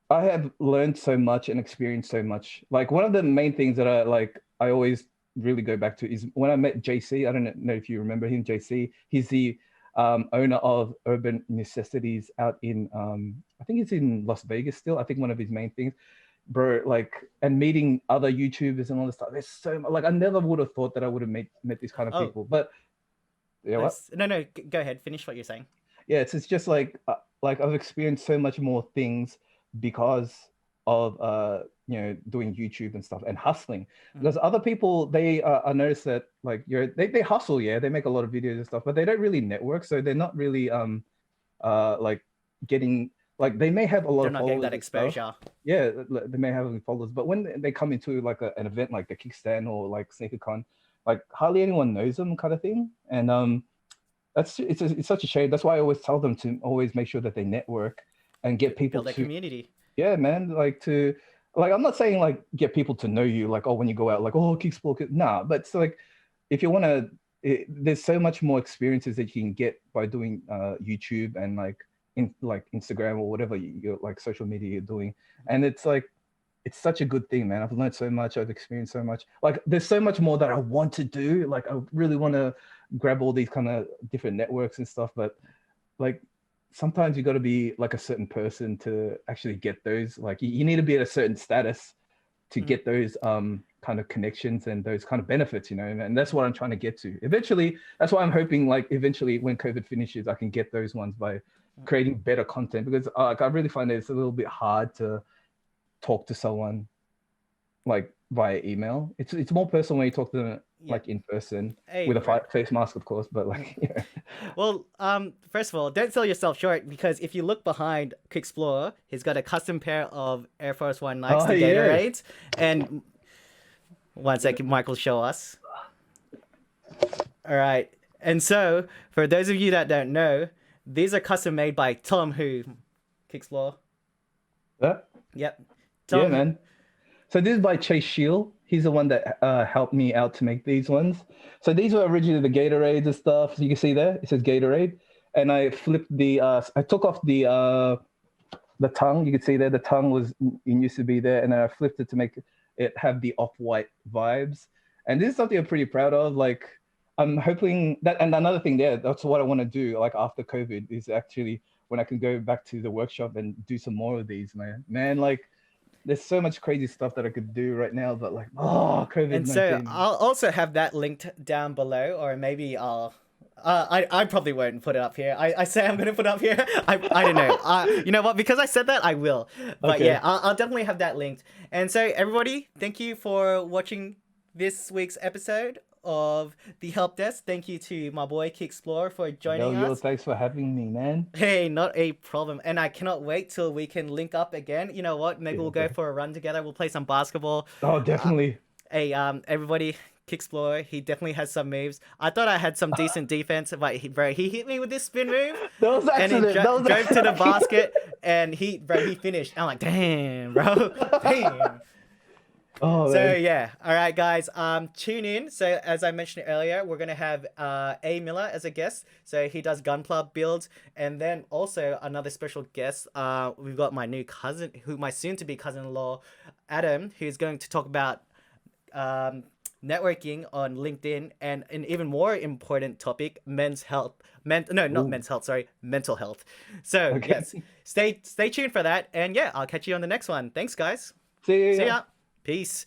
I have learned so much and experienced so much. Like one of the main things that I always really go back to is when I met JC. I don't know if you remember him, JC. He's the owner of Urban Necessities out in I think it's in Las Vegas still. I think one of his main things, bro. Like and meeting other YouTubers and all this stuff. There's so much. Like I never would have thought that I would have met these kind of Oh, people. But yeah, what? no, go ahead. Finish what you're saying. Yeah, it's just like I've experienced so much more things because of doing YouTube and stuff and hustling. Mm. Because other people they I noticed that like they hustle, yeah, they make a lot of videos and stuff, but they don't really network, so they're not really like getting like they may have a lot They're of not getting followers that and stuff. exposure. Yeah, they may have followers, but when they come into like an event like the Kickstand or like SneakerCon, like hardly anyone knows them kind of thing. And it's such a shame. That's why I always tell them to always make sure that they network and get people Build a to, community. yeah, man, like I'm not saying like get people to know you, like, oh, when you go out, like, oh, Kicksport, nah, but it's like if you want to, there's so much more experiences that you can get by doing YouTube and like in like Instagram or whatever you're like social media you're doing. And it's like, it's such a good thing, man. I've learned so much. I've experienced so much. Like there's so much more that I want to do. Like I really want to grab all these kind of different networks and stuff. But like sometimes you got to be like a certain person to actually get those. Like you need to be at a certain status to get those kind of connections and those kind of benefits, you know. And that's what I'm trying to get to. Eventually, that's why I'm hoping like eventually when COVID finishes, I can get those ones by creating better content, because like I really find that it's a little bit hard to talk to someone like via email. It's more personal when you talk to them like in person, with a face mask, of course. But like, yeah. Well, first of all, don't sell yourself short, because if you look behind Kixplore, he's got a custom pair of Air Force One Nikes, the Gatorades, and one second, Michael, show us. All right, and so for those of you that don't know, these are custom made by Tom, who Kixplore. Yep. Tom. Yeah, man. So this is by Chase Shield. He's the one that helped me out to make these ones. So these were originally the Gatorades and stuff. So you can see there, it says Gatorade. And I flipped I took off the tongue. You can see there, the tongue used to be there. And then I flipped it to make it have the off-white vibes. And this is something I'm pretty proud of. Like, I'm hoping that, and another thing there, that's what I want to do, like after COVID, is actually when I can go back to the workshop and do some more of these, man. Like, there's so much crazy stuff that I could do right now, but like, COVID-19. And so I'll also have that linked down below, or maybe I probably won't put it up here. I say I'm going to put it up here. I don't know. You know what? Because I said that, I will. But yeah, I'll definitely have that linked. And so everybody, thank you for watching this week's episode of the Helpdesk. Thank you to my boy Kixplore for joining us. Thanks for having me, man. Hey, not a problem. And I cannot wait till we can link up again. You know what? Maybe we'll go for a run together. We'll play some basketball. Oh, definitely. Hey, everybody, Kixplore, he definitely has some moves. I thought I had some decent defense, but he hit me with this spin move. That was accident. And he drove to the basket, and he finished. I'm like, damn, bro. Damn. Oh, so man. yeah, all right, guys. Tune in. So as I mentioned earlier, we're gonna have A Miller as a guest. So he does Gunpla builds, and then also another special guest. We've got my new cousin, my soon-to-be cousin-in-law, Adam, who's going to talk about networking on LinkedIn, and an even more important topic, mental health. So yes, stay tuned for that, and yeah, I'll catch you on the next one. Thanks, guys. See ya. Peace.